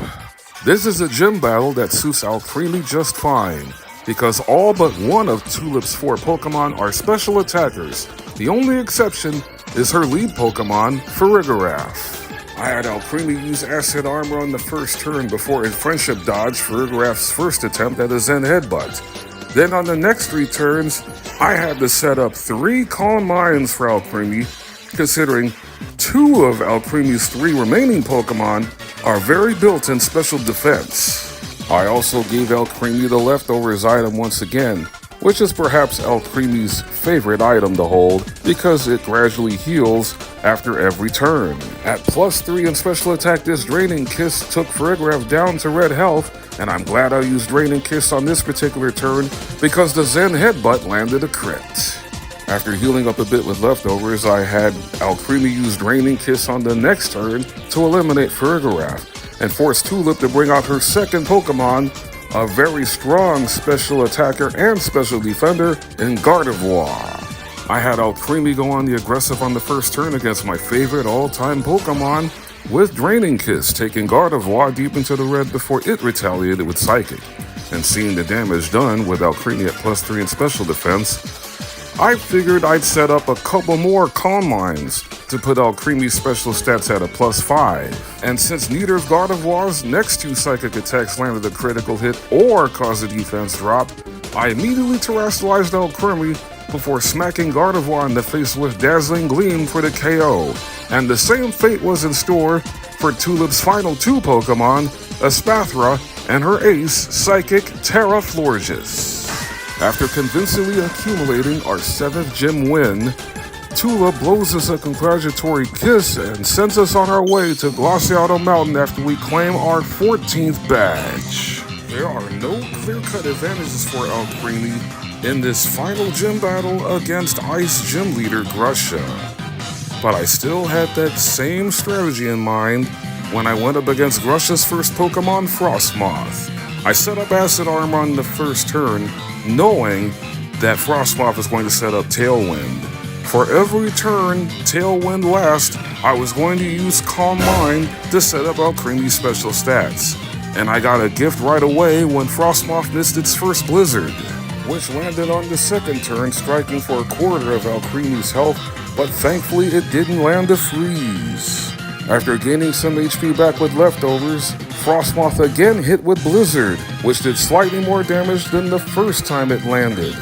This is a gym battle that suits Alcremie just fine, because all but one of Tulip's 4 Pokemon are special attackers. The only exception is her lead Pokemon, Farigiraf. I had Alcremie use Acid Armor on the first turn before in Friendship Dodge Farigiraf's first attempt at a Zen Headbutt. Then on the next 3 turns, I had to set up 3 Calm Minds for Alcremie, considering 2 of Alcremie's 3 remaining Pokemon are very built in special defense. I also gave Alcremie the Leftovers item once again, which is perhaps Alcremie's favorite item to hold because it gradually heals after every turn. At +3 in special attack, this Draining Kiss took Farigiraf down to red health, and I'm glad I used Draining Kiss on this particular turn because the Zen Headbutt landed a crit. After healing up a bit with Leftovers, I had Alcremie use Draining Kiss on the next turn to eliminate Farigiraf and force Tulip to bring out her second Pokemon, a very strong special attacker and special defender in Gardevoir. I had Alcremie go on the aggressive on the first turn against my favorite all-time Pokemon with Draining Kiss, taking Gardevoir deep into the red before it retaliated with Psychic. And seeing the damage done with Alcremie at +3 in special defense, I figured I'd set up a couple more Calm Minds to put Alcremie's special stats at a +5. And since neither of Gardevoir's next 2 Psychic attacks landed a critical hit or caused a defense drop, I immediately terrestrialized Alcremie before smacking Gardevoir in the face with Dazzling Gleam for the KO. And the same fate was in store for Tulip's final 2 Pokemon, Espathra and her ace, Psychic Terra Florges. After convincingly accumulating our 7th gym win, Tulip blows us a congratulatory kiss and sends us on our way to Glaciato Mountain after we claim our 14th badge. There are no clear-cut advantages for Alcremie in this final gym battle against Ice Gym Leader Grusha. But I still had that same strategy in mind when I went up against Grusha's first Pokemon, Frostmoth. I set up Acid Armor on the first turn, knowing that Frostmoth was going to set up Tailwind. For every turn Tailwind lasts, I was going to use Calm Mind to set up Alcremie's special stats. And I got a gift right away when Frostmoth missed its first Blizzard, which landed on the second turn, striking for a quarter of Alcremie's health, but thankfully it didn't land a freeze. After gaining some HP back with Leftovers, Frostmoth again hit with Blizzard, which did slightly more damage than the first time it landed.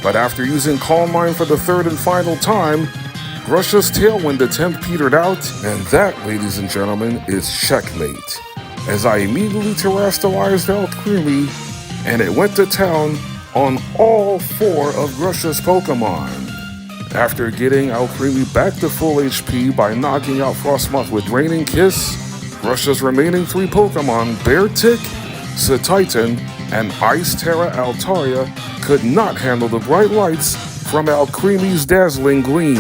But after using Calm Mind for the 3rd and final time, Grusha's Tailwind attempt petered out, and that, ladies and gentlemen, is checkmate. As I immediately terrestrialized Alcremie, and it went to town on all 4 of Grusha's Pokemon. After getting Alcremie back to full HP by knocking out Frostmoth with Draining Kiss, Grusha's remaining 3 Pokemon, Beartic, Cetitan, and Ice Terra Altaria, could not handle the bright lights from Alcremie's dazzling gleam.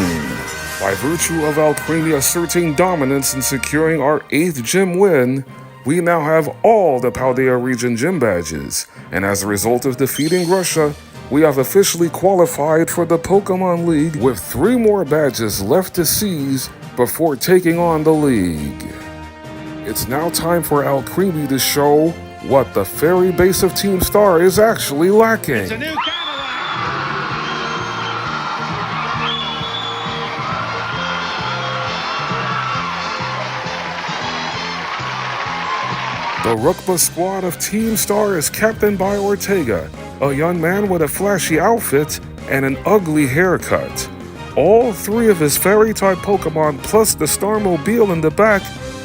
By virtue of Alcremie asserting dominance and securing our 8th gym win, we now have all the Paldea region gym badges, and as a result of defeating Grusha, we have officially qualified for the Pokemon League with 3 more badges left to seize before taking on the league. It's now time for Alcremie to show what the fairy base of Team Star is actually lacking. It's a new The Rukba squad of Team Star is captained by Ortega, a young man with a flashy outfit and an ugly haircut. All 3 of his fairy-type Pokemon plus the Starmobile in the back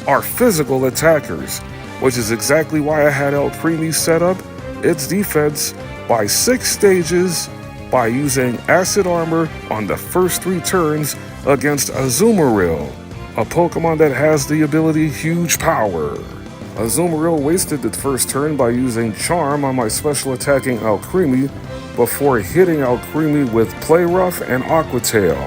are physical attackers, which is exactly why I had Alcremie set up its defense by 6 stages by using Acid Armor on the first 3 turns against Azumarill, a Pokemon that has the ability Huge Power. Azumarill wasted the first turn by using Charm on my special attacking Alcremie before hitting Alcremie with Play Rough and Aqua Tail.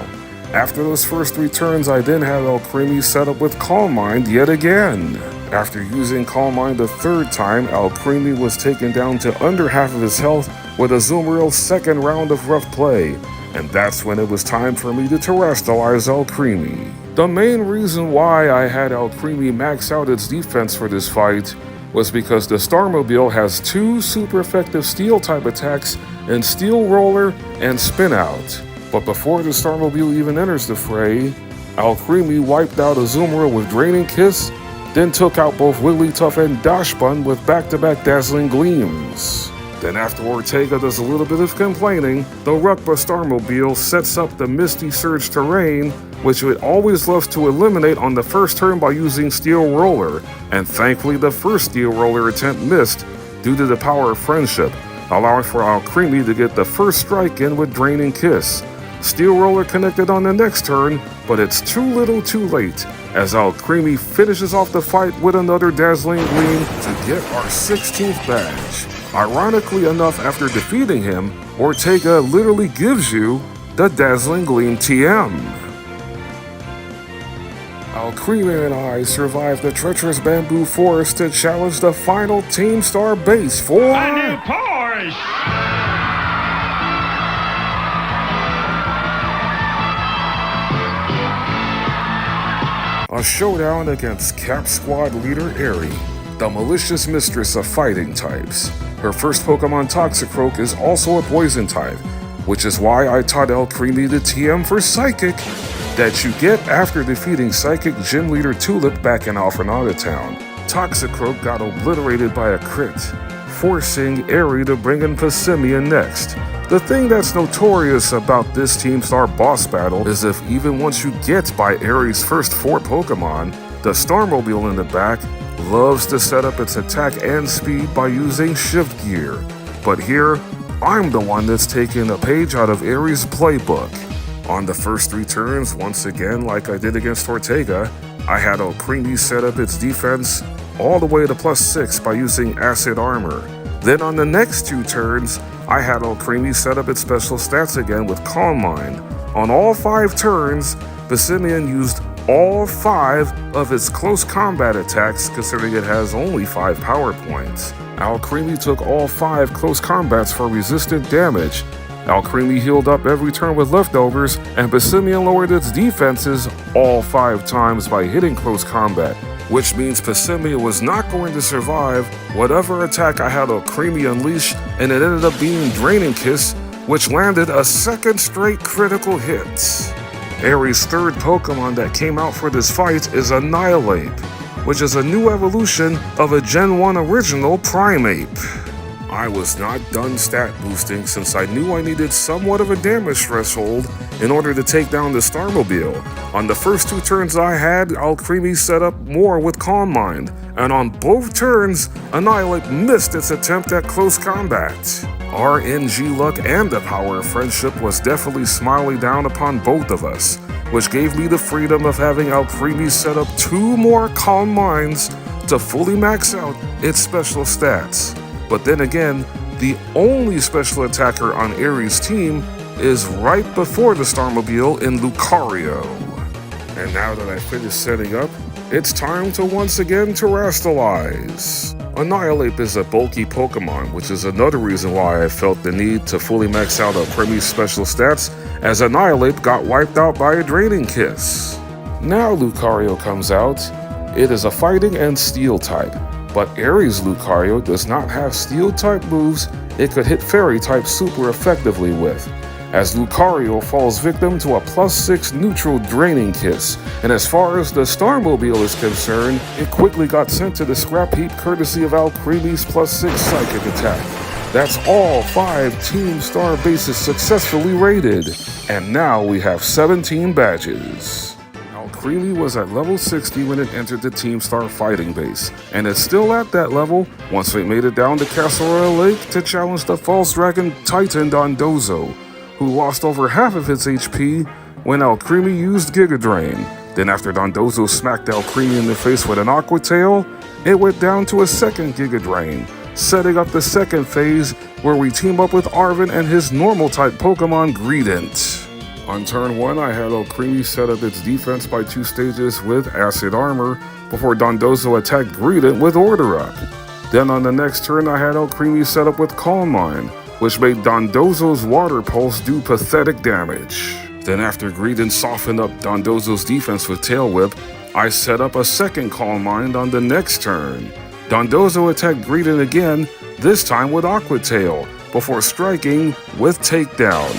After those first 3 turns, I then had Alcremie set up with Calm Mind yet again. After using Calm Mind the 3rd time, Alcremie was taken down to under half of his health with Azumarill's 2nd round of Rough Play, and that's when it was time for me to terrestrialize Alcremie. The main reason why I had Alcremie max out its defense for this fight was because the Starmobile has 2 super effective Steel-type attacks in Steel Roller and Spin Out. But before the Starmobile even enters the fray, Alcremie wiped out Azumarill with Draining Kiss, then took out both Wigglytuff and Dachsbun with back-to-back Dazzling Gleams. Then after Ortega does a little bit of complaining, the Rukba Starmobile sets up the Misty Surge terrain, which it always loves to eliminate on the first turn by using Steel Roller, and thankfully the first Steel Roller attempt missed due to the power of friendship, allowing for Alcremie to get the first strike in with Draining Kiss. Steel Roller connected on the next turn, but it's too little too late, as Alcremie finishes off the fight with another Dazzling Gleam to get our 16th badge. Ironically enough, after defeating him, Ortega literally gives you the Dazzling Gleam TM. Alcremie and I survived the treacherous bamboo forest to challenge the final Team Star base for a new Porsche. A showdown against Cap Squad leader Aerie, the malicious mistress of fighting types. Her first Pokemon Toxicroak is also a poison type, which is why I taught Alcremie the TM for Psychic that you get after defeating Psychic Gym Leader Tulip back in Alfrenaga Town. Toxicroak got obliterated by a crit, forcing Aerie to bring in Passimian next. The thing that's notorious about this Team Star boss battle is if even once you get by Aerie's first 4 Pokemon, the Starmobile in the back loves to set up its attack and speed by using Shift Gear. But here, I'm the one that's taking a page out of Aerie's playbook. On the first 3 turns, once again like I did against Ortega, I had Alcremie set up its defense all the way to +6 by using Acid Armor. Then on the next 2 turns, I had Alcremie set up its special stats again with Calm Mind. On all 5 turns, Passimian used all 5 of its close combat attacks, considering it has only 5 power points. Alcremie took all 5 close combats for resistant damage. Alcremie healed up every turn with leftovers, and Passimian lowered its defenses all 5 times by hitting close combat, which means Passimian was not going to survive whatever attack I had Alcremie unleash, and it ended up being Draining Kiss, which landed a 2nd straight critical hit. Aerie's 3rd Pokemon that came out for this fight is Annihilape, which is a new evolution of a Gen 1 original Primeape. I was not done stat boosting since I knew I needed somewhat of a damage threshold in order to take down the Starmobile. On the first 2 turns I had, Alcremie set up more with Calm Mind, and on both turns, Annihilate missed its attempt at close combat. RNG luck and the power of friendship was definitely smiling down upon both of us, which gave me the freedom of having Alcremie set up 2 more Calm Minds to fully max out its special stats. But then again, the only special attacker on Ares' team is right before the Starmobile in Lucario. And now that I finished setting up, it's time to once again terrestrialize. Annihilate is a bulky Pokemon, which is another reason why I felt the need to fully max out Alcremie's special stats, as Annihilate got wiped out by a Draining Kiss. Now Lucario comes out. It is a fighting and steel type. But Ares Lucario does not have steel-type moves it could hit fairy-type super effectively with, as Lucario falls victim to a +6 neutral Draining Kiss, and as far as the Starmobile is concerned, it quickly got sent to the scrap heap courtesy of Alcremie's +6 Psychic attack. That's all 5 Team Star bases successfully raided, and now we have 17 badges. Alcremie was at level 60 when it entered the Team Star fighting base, and it's still at that level once it made it down to Castle Royal Lake to challenge the False Dragon Titan Dondozo, who lost over half of its HP when Alcremie used Giga Drain. Then after Dondozo smacked Alcremie in the face with an Aqua Tail, it went down to a second Giga Drain, setting up the second phase where we team up with Arven and his normal-type Pokemon Greedent. On turn 1, I had Alcremie set up its defense by 2 stages with Acid Armor before Dondozo attacked Greedent with Order Up. Then on the next turn, I had Alcremie set up with Calm Mind, which made Dondozo's Water Pulse do pathetic damage. Then after Greedent softened up Dondozo's defense with Tail Whip, I set up a second Calm Mind on the next turn. Dondozo attacked Greedent again, this time with Aqua Tail, before striking with Takedown,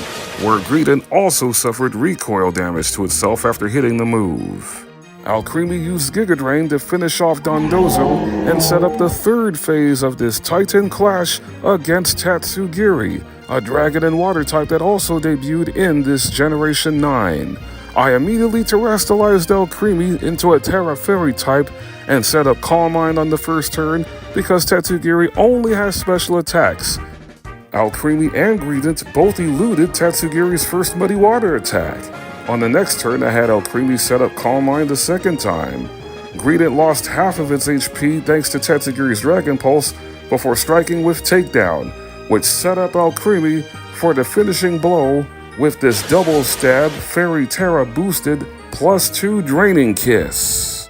where Greedent also suffered recoil damage to itself after hitting the move. Alcremie used Giga Drain to finish off Dondozo and set up the third phase of this Titan clash against Tatsugiri, a dragon and water type that also debuted in this Generation 9. I immediately terrestrialized Alcremie into a Terra Fairy type and set up Calm Mind on the first turn because Tatsugiri only has special attacks. Alcremie and Greedent both eluded Tatsugiri's first Muddy Water attack. On the next turn, I had Alcremie set up Calm Mind the second time. Greedent lost half of its HP thanks to Tatsugiri's Dragon Pulse before striking with Takedown, which set up Alcremie for the finishing blow with this double stab Fairy Terra boosted +2 Draining Kiss.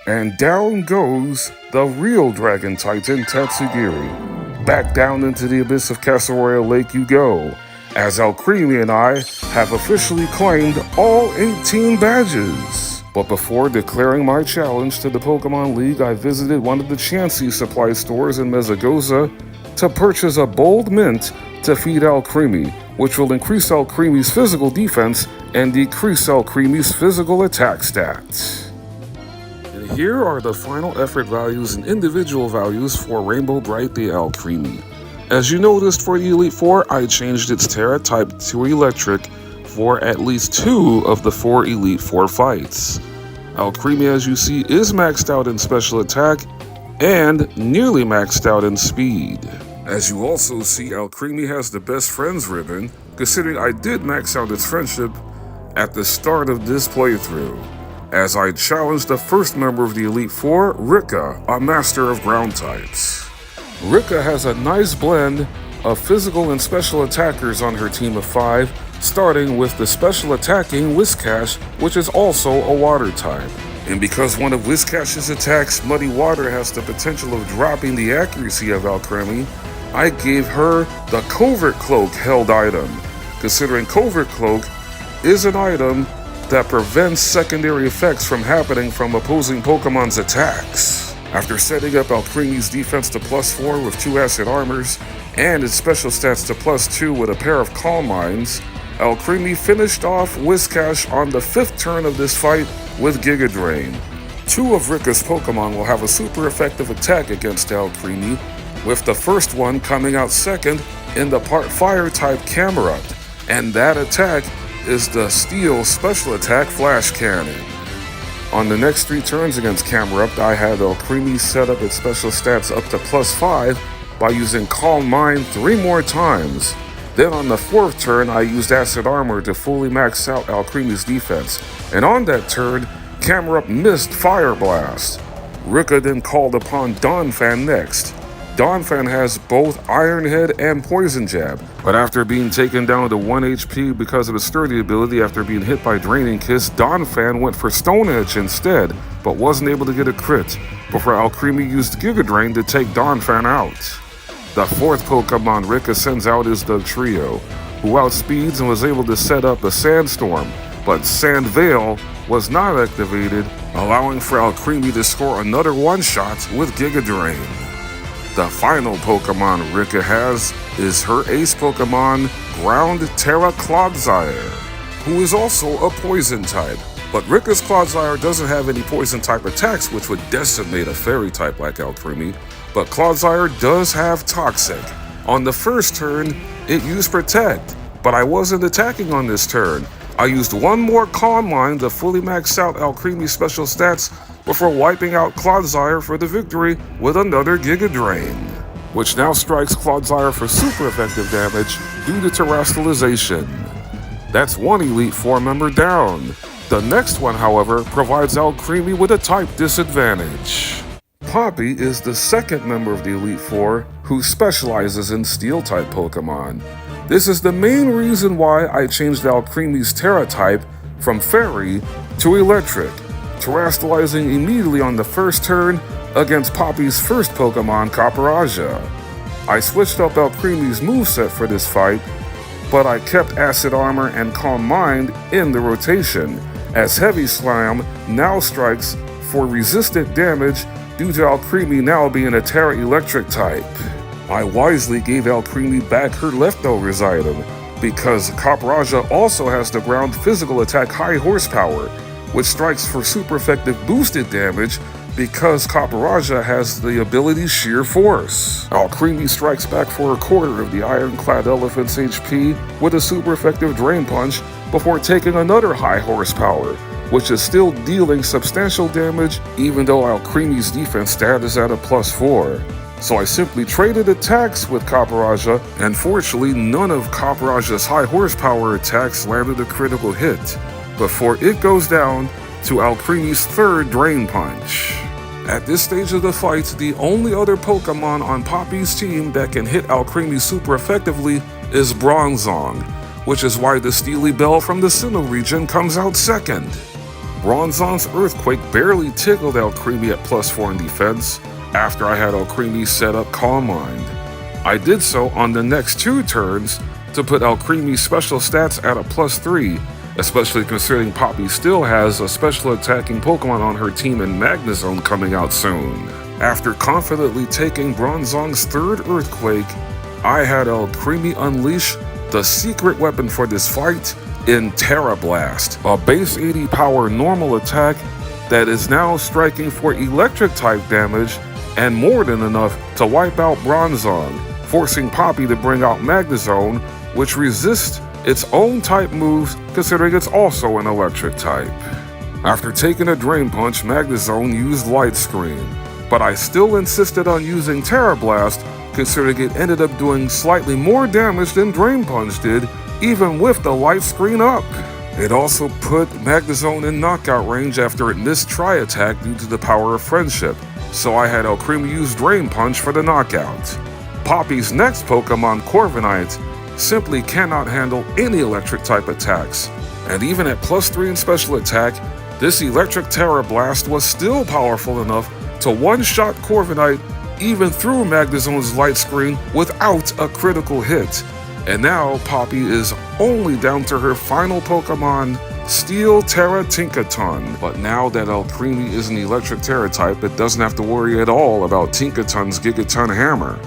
And down goes the real Dragon Titan Tatsugiri. Back down into the abyss of Castle Royal Lake you go, as Alcremie and I have officially claimed all 18 badges. But before declaring my challenge to the Pokemon League, I visited one of the Chansey supply stores in Mesagoza to purchase a Bold Mint to feed Alcremie, which will increase Alcremie's physical defense and decrease Alcremie's physical attack stats. And here are the final effort values and individual values for Rainbow Bright the Alcremie. As you noticed for the Elite Four, I changed its Terra type to Electric for at least 2 of the 4 Elite Four fights. Alcremie, as you see, is maxed out in special attack and nearly maxed out in speed. As you also see, Alcremie has the best friends ribbon, considering I did max out its friendship at the start of this playthrough, as I challenged the first member of the Elite Four, Rika, a master of ground types. Rika has a nice blend of physical and special attackers on her team of 5, starting with the special attacking Whiscash, which is also a water type. And because one of Whiscash's attacks, Muddy Water, has the potential of dropping the accuracy of Alcremie, I gave her the Covert Cloak held item, considering Covert Cloak is an item that prevents secondary effects from happening from opposing Pokemon's attacks. After setting up Alcremie's defense to +4 with 2 Acid Armors, and its special stats to +2 with a pair of Calm Minds, Alcremie finished off Whiscash on the 5th turn of this fight with Giga Drain. 2 of Rika's Pokemon will have a super effective attack against Alcremie, with the first one coming out second in the part Fire type Camerupt, and that attack is the Steel Special Attack Flash Cannon. On the next 3 turns against Camerupt, I had Alcremie set up its special stats up to +5 by using Calm Mind 3 more times. Then on the 4th turn, I used Acid Armor to fully max out Alcremie's defense, and on that turn, Camerupt missed Fire Blast. Rika then called upon Donphan next. Donphan has both Iron Head and Poison Jab, but after being taken down to 1 HP because of his sturdy ability after being hit by Draining Kiss, Donphan went for Stone Edge instead, but wasn't able to get a crit, before Alcremie used Giga Drain to take Donphan out. The 4th Pokemon Rika sends out is the Trio, who outspeeds and was able to set up a Sandstorm, but Sand Veil was not activated, allowing for Alcremie to score another one-shot with Giga Drain. The final Pokemon Rika has is her ace Pokemon, Ground Terra Clodsire, who is also a Poison type. But Rika's Clodsire doesn't have any Poison type attacks, which would decimate a Fairy type like Alcremie, but Clodsire does have Toxic. On the first turn, it used Protect, but I wasn't attacking on this turn. I used one more Calm Mind to fully max out Alcremie's special stats before wiping out Clodsire for the victory with another Giga Drain, which now strikes Clodsire for super effective damage due to Terastallization. That's one Elite Four member down. The next one, however, provides Alcremie with a type disadvantage. Poppy is the second member of the Elite Four who specializes in Steel-type Pokemon. This is the main reason why I changed Alcremie's Terra type from Fairy to Electric, Terastallizing immediately on the first turn against Poppy's first Pokemon, Copperajah. I switched up Alcremie's moveset for this fight, but I kept Acid Armor and Calm Mind in the rotation, as Heavy Slam now strikes for resistant damage due to Alcremie now being a Terra Electric type. I wisely gave Alcremie back her leftovers item, because Copperajah also has the ground physical attack High Horsepower, which strikes for super effective boosted damage because Copperajah has the ability Sheer Force. Alcremie strikes back for a quarter of the Ironclad Elephant's HP with a super effective Drain Punch before taking another High Horsepower, which is still dealing substantial damage even though Alcremie's defense stat is at a +4. So I simply traded attacks with Copperajah, and fortunately none of Copperajah's High Horsepower attacks landed a critical hit, before it goes down to Alcremie's third Drain Punch. At this stage of the fight, the only other Pokemon on Poppy's team that can hit Alcremie super effectively is Bronzong, which is why the Steely Bell from the Sinnoh region comes out second. Bronzong's Earthquake barely tickled Alcremie at +4 in defense after I had Alcremie set up Calm Mind. I did so on the next 2 turns to put Alcremie's special stats at a +3, especially considering Poppy still has a special attacking Pokemon on her team in Magnezone coming out soon. After confidently taking Bronzong's third Earthquake, I had Alcremie unleash the secret weapon for this fight in Terra Blast, a base 80 power normal attack that is now striking for electric type damage and more than enough to wipe out Bronzong, forcing Poppy to bring out Magnezone, which resists its own type moves considering it's also an electric type. After taking a Drain Punch, Magnezone used Light Screen, but I still insisted on using Terra Blast considering it ended up doing slightly more damage than Drain Punch did, even with the Light Screen up. It also put Magnezone in knockout range after it missed Tri-Attack due to the power of Friendship, so I had Alcremie use Drain Punch for the knockout. Poppy's next Pokemon, Corviknight, simply cannot handle any electric type attacks, and even at +3 in special attack, this electric Terra Blast was still powerful enough to one-shot Corviknight even through Magnezone's Light Screen without a critical hit. And now Poppy is only down to her final Pokemon, Steel Terra Tinkaton. But now that Alcremie is an electric Terra type, it doesn't have to worry at all about Tinkaton's Gigaton Hammer.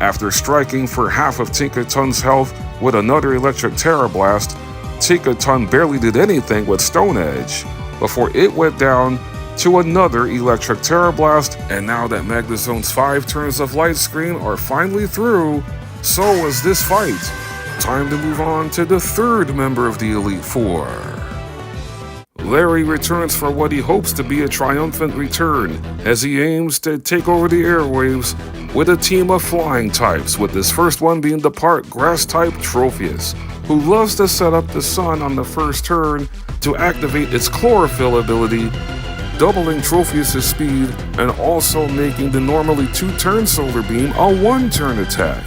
After striking for half of Tinkaton's health with another electric Terra Blast, Tinkaton barely did anything with Stone Edge, before it went down to another Electric Terra Blast, and now that Magnezone's 5 turns of light screen are finally through, so was this fight. Time to move on to the third member of the Elite Four. Larry returns for what he hopes to be a triumphant return as he aims to take over the airwaves with a team of flying types, with this first one being the part grass type Tropheus, who loves to set up the sun on the first turn to activate its chlorophyll ability, doubling Tropheus' speed and also making the normally 2-turn solar beam a 1-turn attack,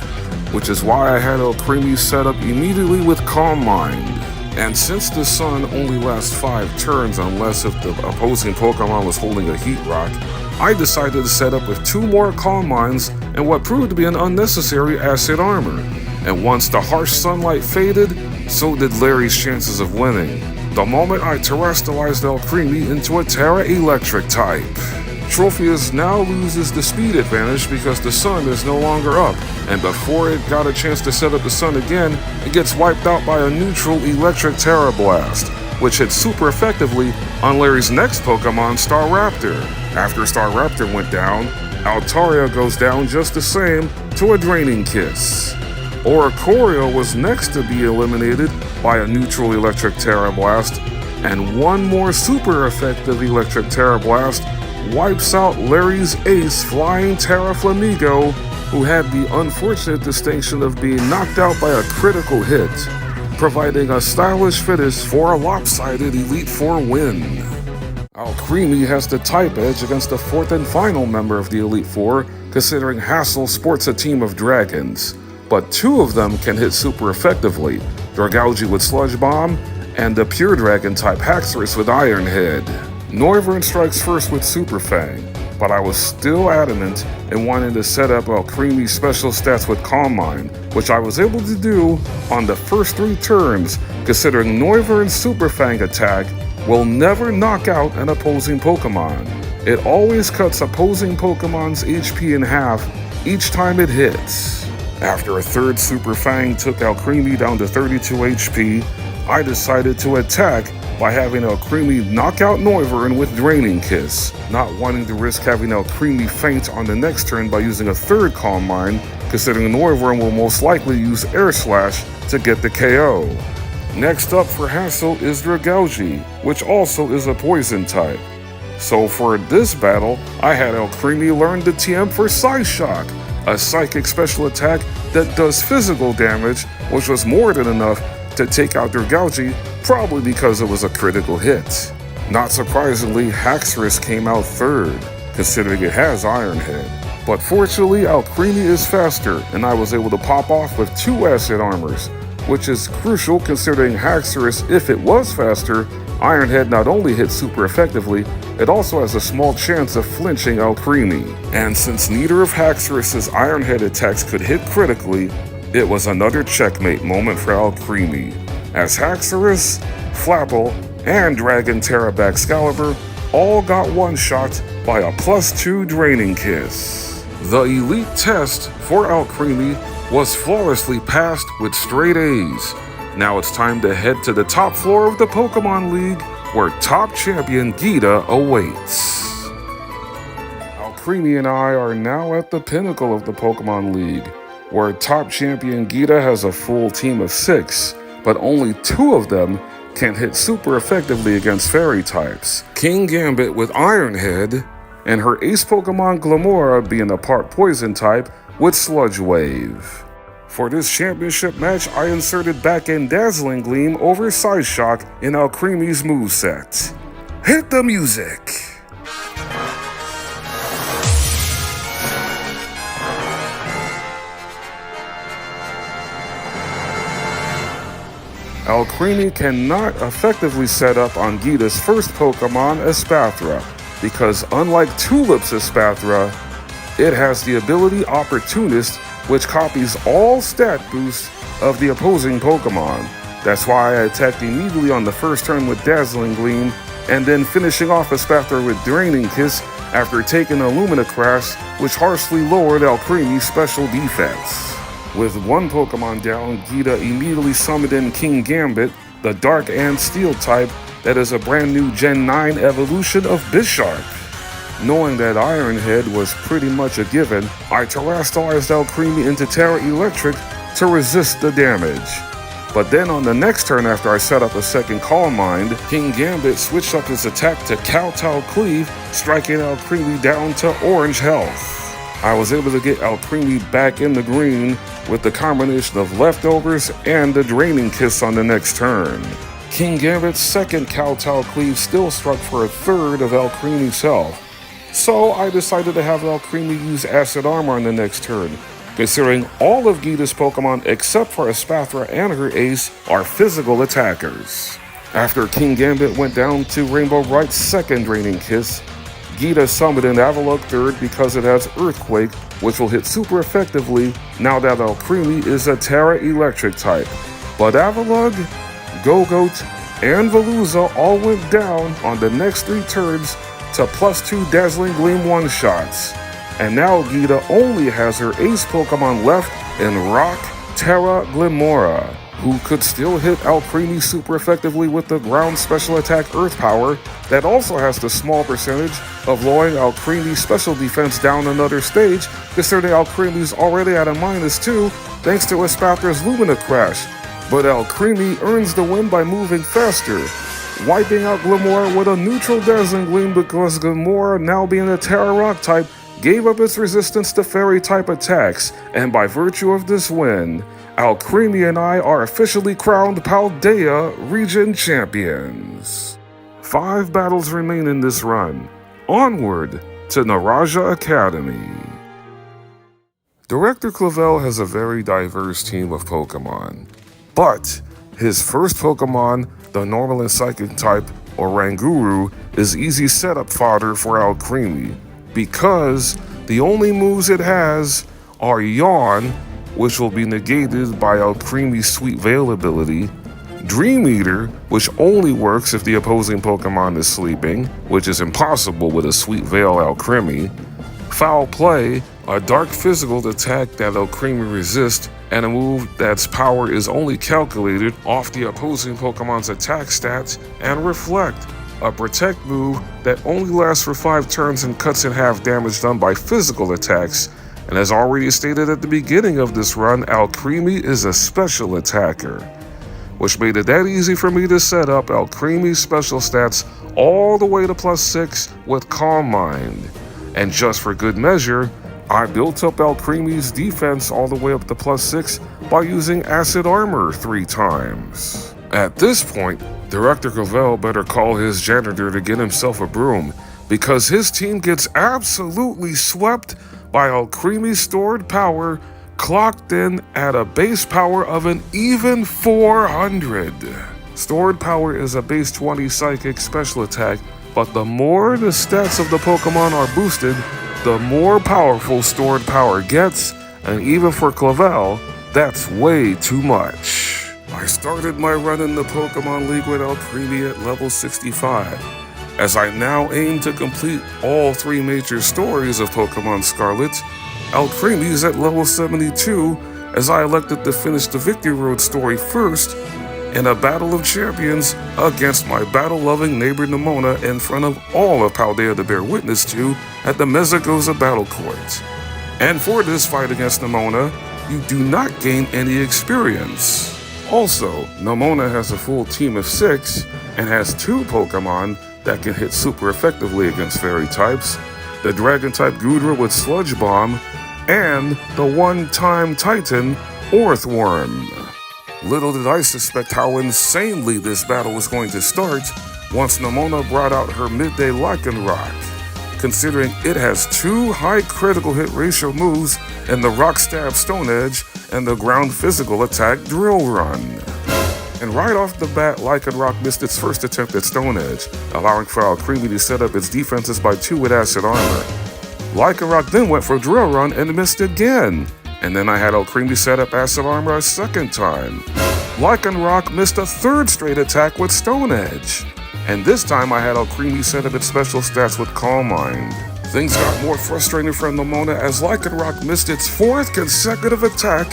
which is why I had Alcremie set up immediately with Calm Mind. And since the sun only lasts 5 turns unless if the opposing Pokemon was holding a Heat Rock, I decided to set up with 2 more Calm Minds and what proved to be an unnecessary Acid Armor. And once the harsh sunlight faded, so did Larry's chances of winning, the moment I terrestrialized Alcremie into a Terra Electric type. Tropheus now loses the speed advantage because the sun is no longer up, and before it got a chance to set up the sun again, it gets wiped out by a neutral Electric Terra Blast, which hit super effectively on Larry's next Pokemon, Staraptor. After Staraptor went down, Altaria goes down just the same to a Draining Kiss. Oricorio was next to be eliminated by a neutral Electric Terra Blast, and one more super effective Electric Terra Blast wipes out Larry's ace Flying Terra Flamigo, who had the unfortunate distinction of being knocked out by a critical hit, providing a stylish finish for a lopsided Elite Four win. Alcremie has the type edge against the fourth and final member of the Elite Four, considering Hassel sports a team of dragons, but 2 of them can hit super effectively, Dragalge with Sludge Bomb, and the Pure Dragon type Haxorus with Iron Head. Noivern strikes first with Super Fang, but I was still adamant in wanting to set up Alcremie's special stats with Calm Mind, which I was able to do on the first 3 turns, considering Noivern's Super Fang attack will never knock out an opposing Pokemon. It always cuts opposing Pokemon's HP in half each time it hits. After a third Super Fang took Alcremie down to 32 HP, I decided to attack by having Alcremie knock out Noivern with Draining Kiss, not wanting to risk having Alcremie faint on the next turn by using a third Calm Mind, considering Noivern will most likely use Air Slash to get the KO. Next up for Hassel is Dragalge, which also is a poison type. So for this battle, I had Alcremie learn the TM for Psyshock, a psychic special attack that does physical damage, which was more than enough to take out Dragalge, probably because it was a critical hit. Not surprisingly, Haxorus came out third, considering it has Iron Head. But fortunately, Alcremie is faster, and I was able to pop off with 2 Acid Armors, which is crucial considering Haxorus, if it was faster, Iron Head not only hits super effectively, it also has a small chance of flinching Alcremie. And since neither of Haxorus's Iron Head attacks could hit critically, it was another checkmate moment for Alcremie, as Haxorus, Flapple, and Dragon Terra Baxcalibur all got one-shot by a +2 Draining Kiss. The Elite test for Alcremie was flawlessly passed with straight A's. Now it's time to head to the top floor of the Pokemon League, where top champion Geeta awaits. Alcremie and I are now at the pinnacle of the Pokemon League, where top champion Geeta has a full team of 6, but only 2 of them can hit super effectively against fairy types. King Gambit with Iron Head, and her ace Pokemon Glamora being a part poison type with Sludge Wave. For this championship match, I inserted back-end Dazzling Gleam over Psyshock in Alcremie's moveset. Hit the music! Alcremie cannot effectively set up on Geeta's first Pokemon, Espathra, because unlike Tulip's Espathra, it has the ability Opportunist, which copies all stat boosts of the opposing Pokemon. That's why I attacked immediately on the first turn with Dazzling Gleam, and then finishing off Espathra with Draining Kiss after taking a Luminicrash, which harshly lowered Alcremie's special defense. With 1 Pokemon down, Geeta immediately summoned in King Gambit, the Dark and Steel type that is a brand new Gen 9 evolution of Bisharp. Knowing that Iron Head was pretty much a given, I terrestrialized Alcremie into Terra Electric to resist the damage. But then on the next turn after I set up a second Calm Mind, King Gambit switched up his attack to Kowtow Cleave, striking Alcremie down to orange health. I was able to get Alcremie back in the green with the combination of leftovers and the Draining Kiss on the next turn. King Gambit's second Kowtow Cleave still struck for a third of Alcremie's health, so I decided to have Alcremie use Acid Armor on the next turn, considering all of Geeta's Pokemon except for Espathra and her ace are physical attackers. After King Gambit went down to Rainbow Bright's second Draining Kiss, Geeta summoned an Avalugg third because it has Earthquake, which will hit super effectively now that Alcremie is a Terra Electric type. But Avalugg, Gogoat, and Veluza all went down on the next 3 turns to +2 Dazzling Gleam one-shots. And now Geeta only has her ace Pokemon left in Rock, Terra, Glimora, who could still hit Alcremie super effectively with the ground special attack Earth Power that also has the small percentage of lowering Alcremie's special defense down another stage, considering Alcremie's already at a -2 thanks to Espathra's Lumina Crash. But Alcremie earns the win by moving faster, wiping out Glimora with a neutral Dazzling Gleam because Glimora, now being a Terra Rock type, gave up its resistance to Fairy-type attacks, and by virtue of this win, Alcremie and I are officially crowned Paldea Region Champions. 5 battles remain in this run. Onward to Naraja Academy. Director Clavell has a very diverse team of Pokemon, but his first Pokemon, the Normal and Psychic type, or Ranguru, is easy setup fodder for Alcremie, because the only moves it has are Yawn, which will be negated by Alcremie's Sweet Veil ability, Dream Eater, which only works if the opposing Pokemon is sleeping, which is impossible with a Sweet Veil Alcremie, Foul Play, a dark physical attack that Alcremie resists, and a move that's power is only calculated off the opposing Pokemon's attack stats, and Reflect, a protect move that only lasts for 5 turns and cuts in half damage done by physical attacks. And as already stated at the beginning of this run, Alcremie is a special attacker, which made it that easy for me to set up Alcremie's special stats all the way to +6 with Calm Mind. And just for good measure, I built up Alcremie's defense all the way up to +6 by using Acid Armor 3 times. At this point, Director Clavell better call his janitor to get himself a broom, because his team gets absolutely swept by Alcremie's stored power, clocked in at a base power of an even 400. Stored power is a base 20 psychic special attack, but the more the stats of the Pokemon are boosted, the more powerful stored power gets, and even for Clavell, that's way too much. I started my run in the Pokemon League with Alcremie at level 65. As I now aim to complete all 3 major stories of Pokémon Scarlet, Alcremie is at level 72 as I elected to finish the Victory Road story first in a battle of champions against my battle-loving neighbor Nemona in front of all of Paldea to bear witness to at the Mesagoza Battle Court. And for this fight against Nemona, you do not gain any experience. Also, Nemona has a full team of 6 and has 2 Pokemon that can hit super effectively against Fairy types, the Dragon-type Goodra with Sludge Bomb, and the one-time Titan, Orthworm. Little did I suspect how insanely this battle was going to start once Nemona brought out her midday Lycanroc, considering it has 2 high critical hit ratio moves in the Rock Stab Stone Edge and the ground physical attack Drill Run. And right off the bat, Lycanroc missed its first attempt at Stone Edge, allowing for Alcremie to set up its defenses by 2 with Acid Armor. Lycanroc then went for Drill Run and missed again, and then I had Alcremie set up Acid Armor a second time. Lycanroc missed a 3rd straight attack with Stone Edge, and this time I had Alcremie set up its special stats with Calm Mind. Things got more frustrating for Nemona as Lycanroc missed its 4th consecutive attack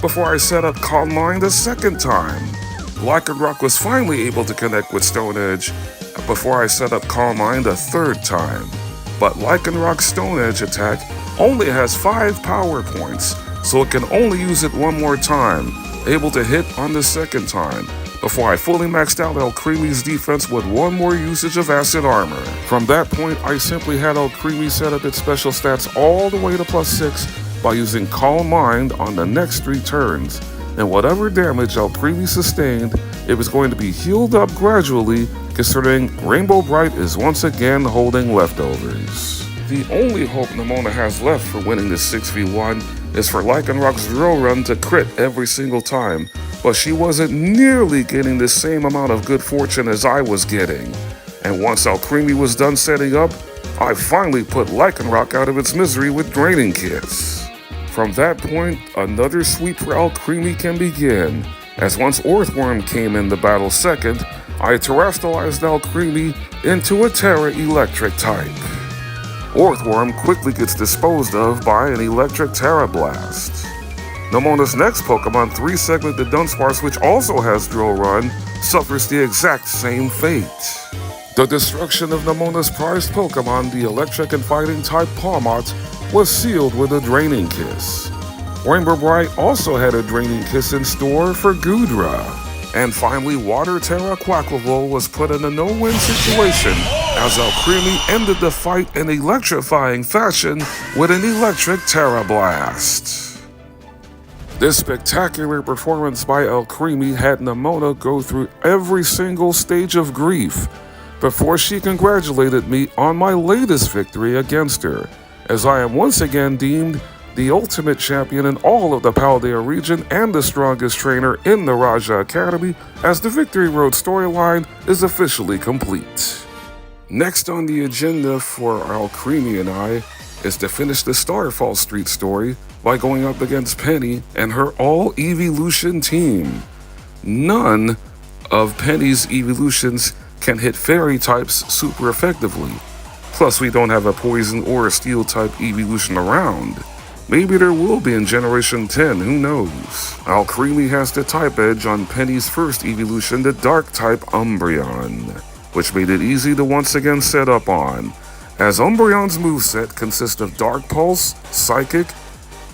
before I set up Calm Mind a second time. Lycanroc was finally able to connect with Stone Edge before I set up Calm Mind a third time. But Lycanroc's Stone Edge attack only has 5 power points, so it can only use it one more time, able to hit on the second time, before I fully maxed out Alcremie's defense with one more usage of Acid Armor. From that point, I simply had Alcremie set up its special stats all the way to +6 by using Calm Mind on the next 3 turns, and whatever damage Alcremie sustained, it was going to be healed up gradually, considering Rainbow Bright is once again holding leftovers. The only hope Nemona has left for winning this 6v1 is for Lycanroc's drill run to crit every single time, but she wasn't nearly getting the same amount of good fortune as I was getting. And once Alcremie was done setting up, I finally put Lycanroc out of its misery with Draining Kiss. From that point, another sweep for Alcremie can begin, as once Earthworm came in the battle second, I terrestrialized Alcremie into a Terra Electric type. Earthworm quickly gets disposed of by an Electric Terra Blast. Nemona's next Pokemon, 3-segmented Dunsparce, which also has Drill Run, suffers the exact same fate. The destruction of Nemona's prized Pokemon, the Electric and Fighting type Pawmot, was sealed with a Draining Kiss. Rainbow Bright also had a Draining Kiss in store for Goodra. And finally, Water Terra Quaquaval was put in a no-win situation as Alcremie ended the fight in electrifying fashion with an Electric Terra Blast. This spectacular performance by Alcremie had Nemona go through every single stage of grief before she congratulated me on my latest victory against her, as I am once again deemed the ultimate champion in all of the Paldea region and the strongest trainer in the Raja Academy, as the Victory Road storyline is officially complete. Next on the agenda for Alcremie and I is to finish the Starfall Street story by going up against Penny and her all-evolution team. None of Penny's evolutions can hit fairy types super effectively. Plus, we don't have a poison or a steel type evolution around. Maybe there will be in Generation 10, who knows? Alcremie has the type edge on Penny's first evolution, the Dark type Umbreon, which made it easy to once again set up on, as Umbreon's moveset consists of Dark Pulse, Psychic,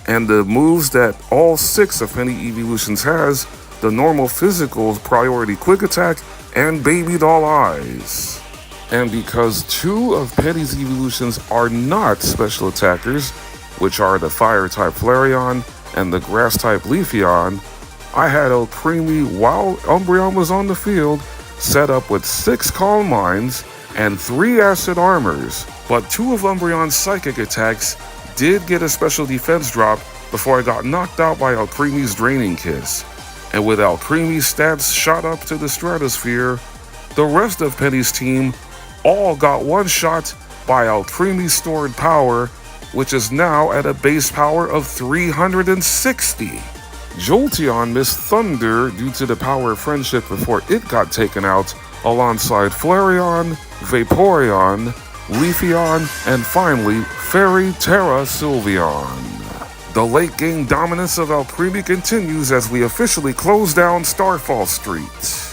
and the moves that all 6 of Penny evolutions has, the normal physical priority Quick Attack and Baby Doll Eyes. And because 2 of Penny's evolutions are not special attackers, which are the Fire-type Flareon and the Grass-type Leafeon, I had Alcremie, while Umbreon was on the field, set up with 6 Calm Minds and 3 Acid Armors, but 2 of Umbreon's Psychic attacks did get a special defense drop before I got knocked out by Alcremie's Draining Kiss. And with Alcremie's stats shot up to the stratosphere, the rest of Penny's team all got one-shot by Alcremie's stored power, which is now at a base power of 360. Jolteon missed Thunder due to the power of friendship before it got taken out, alongside Flareon, Vaporeon, Leafeon, and finally, Fairy Terra Sylveon. The late-game dominance of Alcremie continues as we officially close down Starfall Street.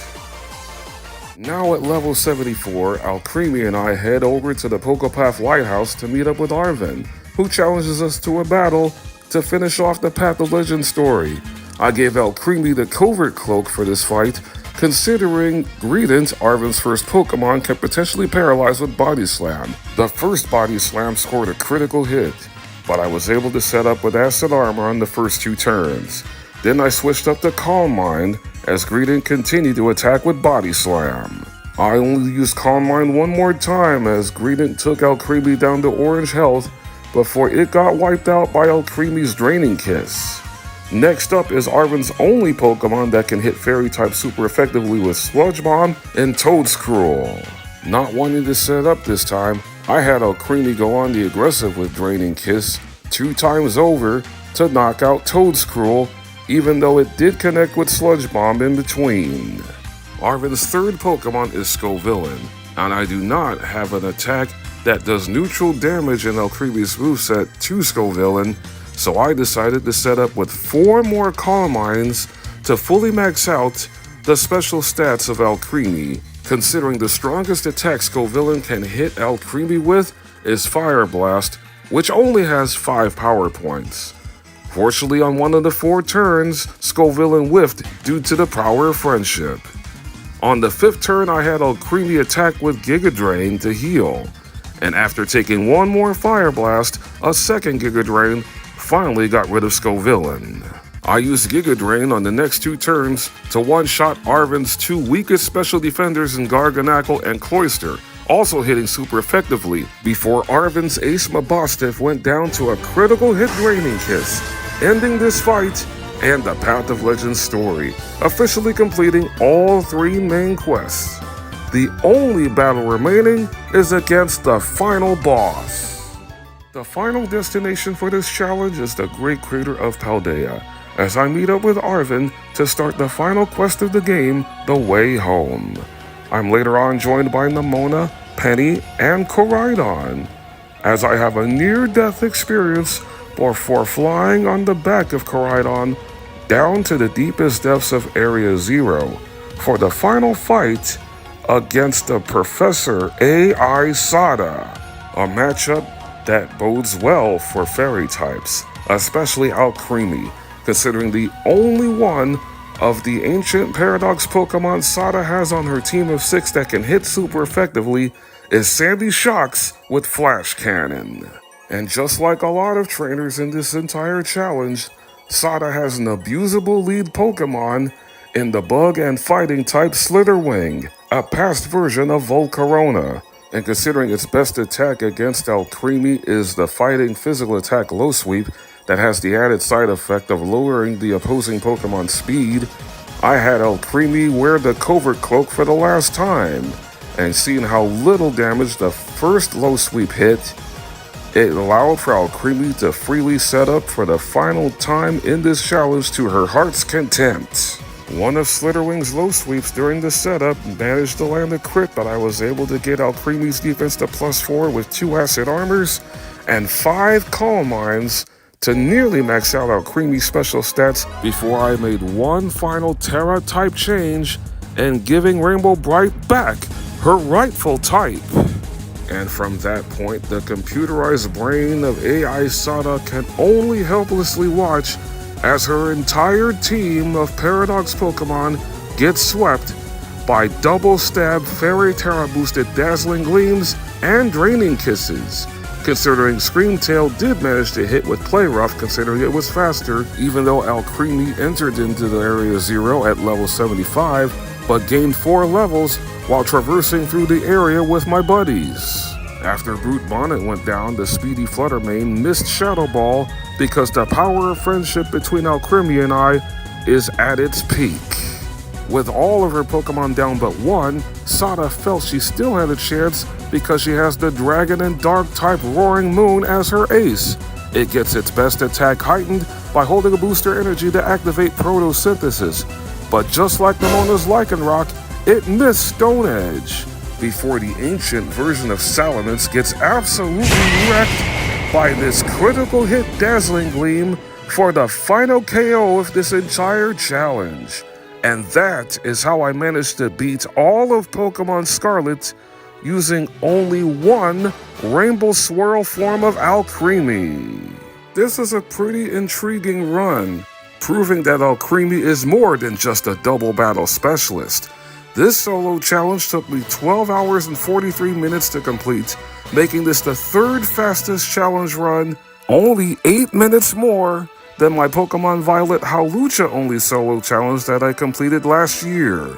Now at level 74, Alcremie and I head over to the Pokepath Lighthouse to meet up with Arven, who challenges us to a battle to finish off the Path of Legend story. I gave Alcremie the Covert Cloak for this fight, considering Greedent, Arven's first Pokemon, can potentially paralyze with Body Slam. The first Body Slam scored a critical hit, but I was able to set up with Acid Armor on the first 2 turns. Then I switched up to Calm Mind, as Greedent continued to attack with Body Slam. I only used Calm Mind one more time as Greedent took Alcremie down to orange health before it got wiped out by Alcremie's Draining Kiss. Next up is Arven's only Pokemon that can hit Fairy type super effectively with Sludge Bomb and Toedscruel. Not wanting to set up this time, I had Alcremie go on the aggressive with Draining Kiss 2 times over to knock out Toedscruel, even though it did connect with Sludge Bomb in between. Arven's third Pokemon is Scovillain, and I do not have an attack that does neutral damage in Alcremie's moveset to Scovillain, so I decided to set up with 4 more Calm Minds to fully max out the special stats of Alcremie, considering the strongest attack Clavell can hit Alcremie with is Fire Blast, which only has 5 power points. Fortunately, on one of the 4 turns, Clavell whiffed due to the power of friendship. On the 5th turn, I had Alcremie attack with Giga Drain to heal, and after taking one more Fire Blast, a second Giga Drain finally got rid of Clavell. I used Giga Drain on the next 2 turns to one-shot Arven's 2 weakest special defenders in Garganackle and Cloyster, also hitting super effectively before Arven's Ace Mabosstiff went down to a critical hit Draining Kiss, ending this fight and the Path of Legends story, officially completing all 3 main quests. The only battle remaining is against the final boss. The final destination for this challenge is the Great Crater of Paldea, as I meet up with Arven to start the final quest of the game, The Way Home. I'm later on joined by Nemona, Penny, and Koraidon, as I have a near-death experience before flying on the back of Koraidon down to the deepest depths of Area 0 for the final fight against the Professor AI Sada, a matchup that bodes well for fairy types, especially Alcremie, considering the only one of the ancient Paradox Pokemon Sada has on her team of 6 that can hit super effectively is Sandy Shocks with Flash Cannon. And just like a lot of trainers in this entire challenge, Sada has an abusable lead Pokemon in the bug and fighting type Slitherwing, a past version of Volcarona. And considering its best attack against Alcremie is the fighting physical attack Low Sweep that has the added side effect of lowering the opposing Pokemon's speed, I had Alcremie wear the Covert Cloak for the last time, and seeing how little damage the first Low Sweep hit, it allowed for Alcremie to freely set up for the final time in this challenge to her heart's content. One of Slitherwing's Low Sweeps during the setup managed to land a crit, but I was able to get Alcremie's defense to +4 with 2 Acid Armors and 5 Calm Minds to nearly max out Alcremie's special stats before I made one final Terra type change and giving Rainbow Bright back her rightful type. And from that point, the computerized brain of AI Sada can only helplessly watch as her entire team of Paradox Pokemon gets swept by double stab Fairy Terra boosted Dazzling Gleams and Draining Kisses, considering Screamtail did manage to hit with Play Rough considering it was faster, even though Alcremie entered into the Area 0 at level 75, but gained 4 levels while traversing through the area with my buddies. After Brute Bonnet went down, the speedy Fluttermane missed Shadow Ball because the power of friendship between Alcremie and I is at its peak. With all of her Pokemon down but 1, Sada felt she still had a chance because she has the Dragon and Dark type Roaring Moon as her ace. It gets its best attack heightened by holding a booster energy to activate Photosynthesis, but just like Nemona's Lycanroc, it missed Stone Edge before the ancient version of Salamence gets absolutely wrecked by this critical hit Dazzling Gleam for the final KO of this entire challenge. And that is how I managed to beat all of Pokémon Scarlet using only one Rainbow Swirl form of Alcremie. This is a pretty intriguing run, proving that Alcremie is more than just a double battle specialist. This solo challenge took me 12 hours and 43 minutes to complete, making this the 3rd fastest challenge run, only 8 minutes more than my Pokemon Violet Hawlucha only solo challenge that I completed last year.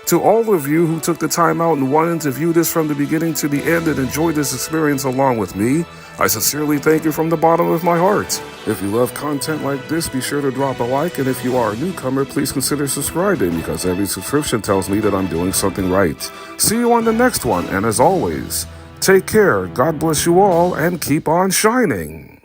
To all of you who took the time out and wanted to view this from the beginning to the end and enjoy this experience along with me, I sincerely thank you from the bottom of my heart. If you love content like this, be sure to drop a like, and if you are a newcomer, please consider subscribing because every subscription tells me that I'm doing something right. See you on the next one, and as always, take care, God bless you all, and keep on shining.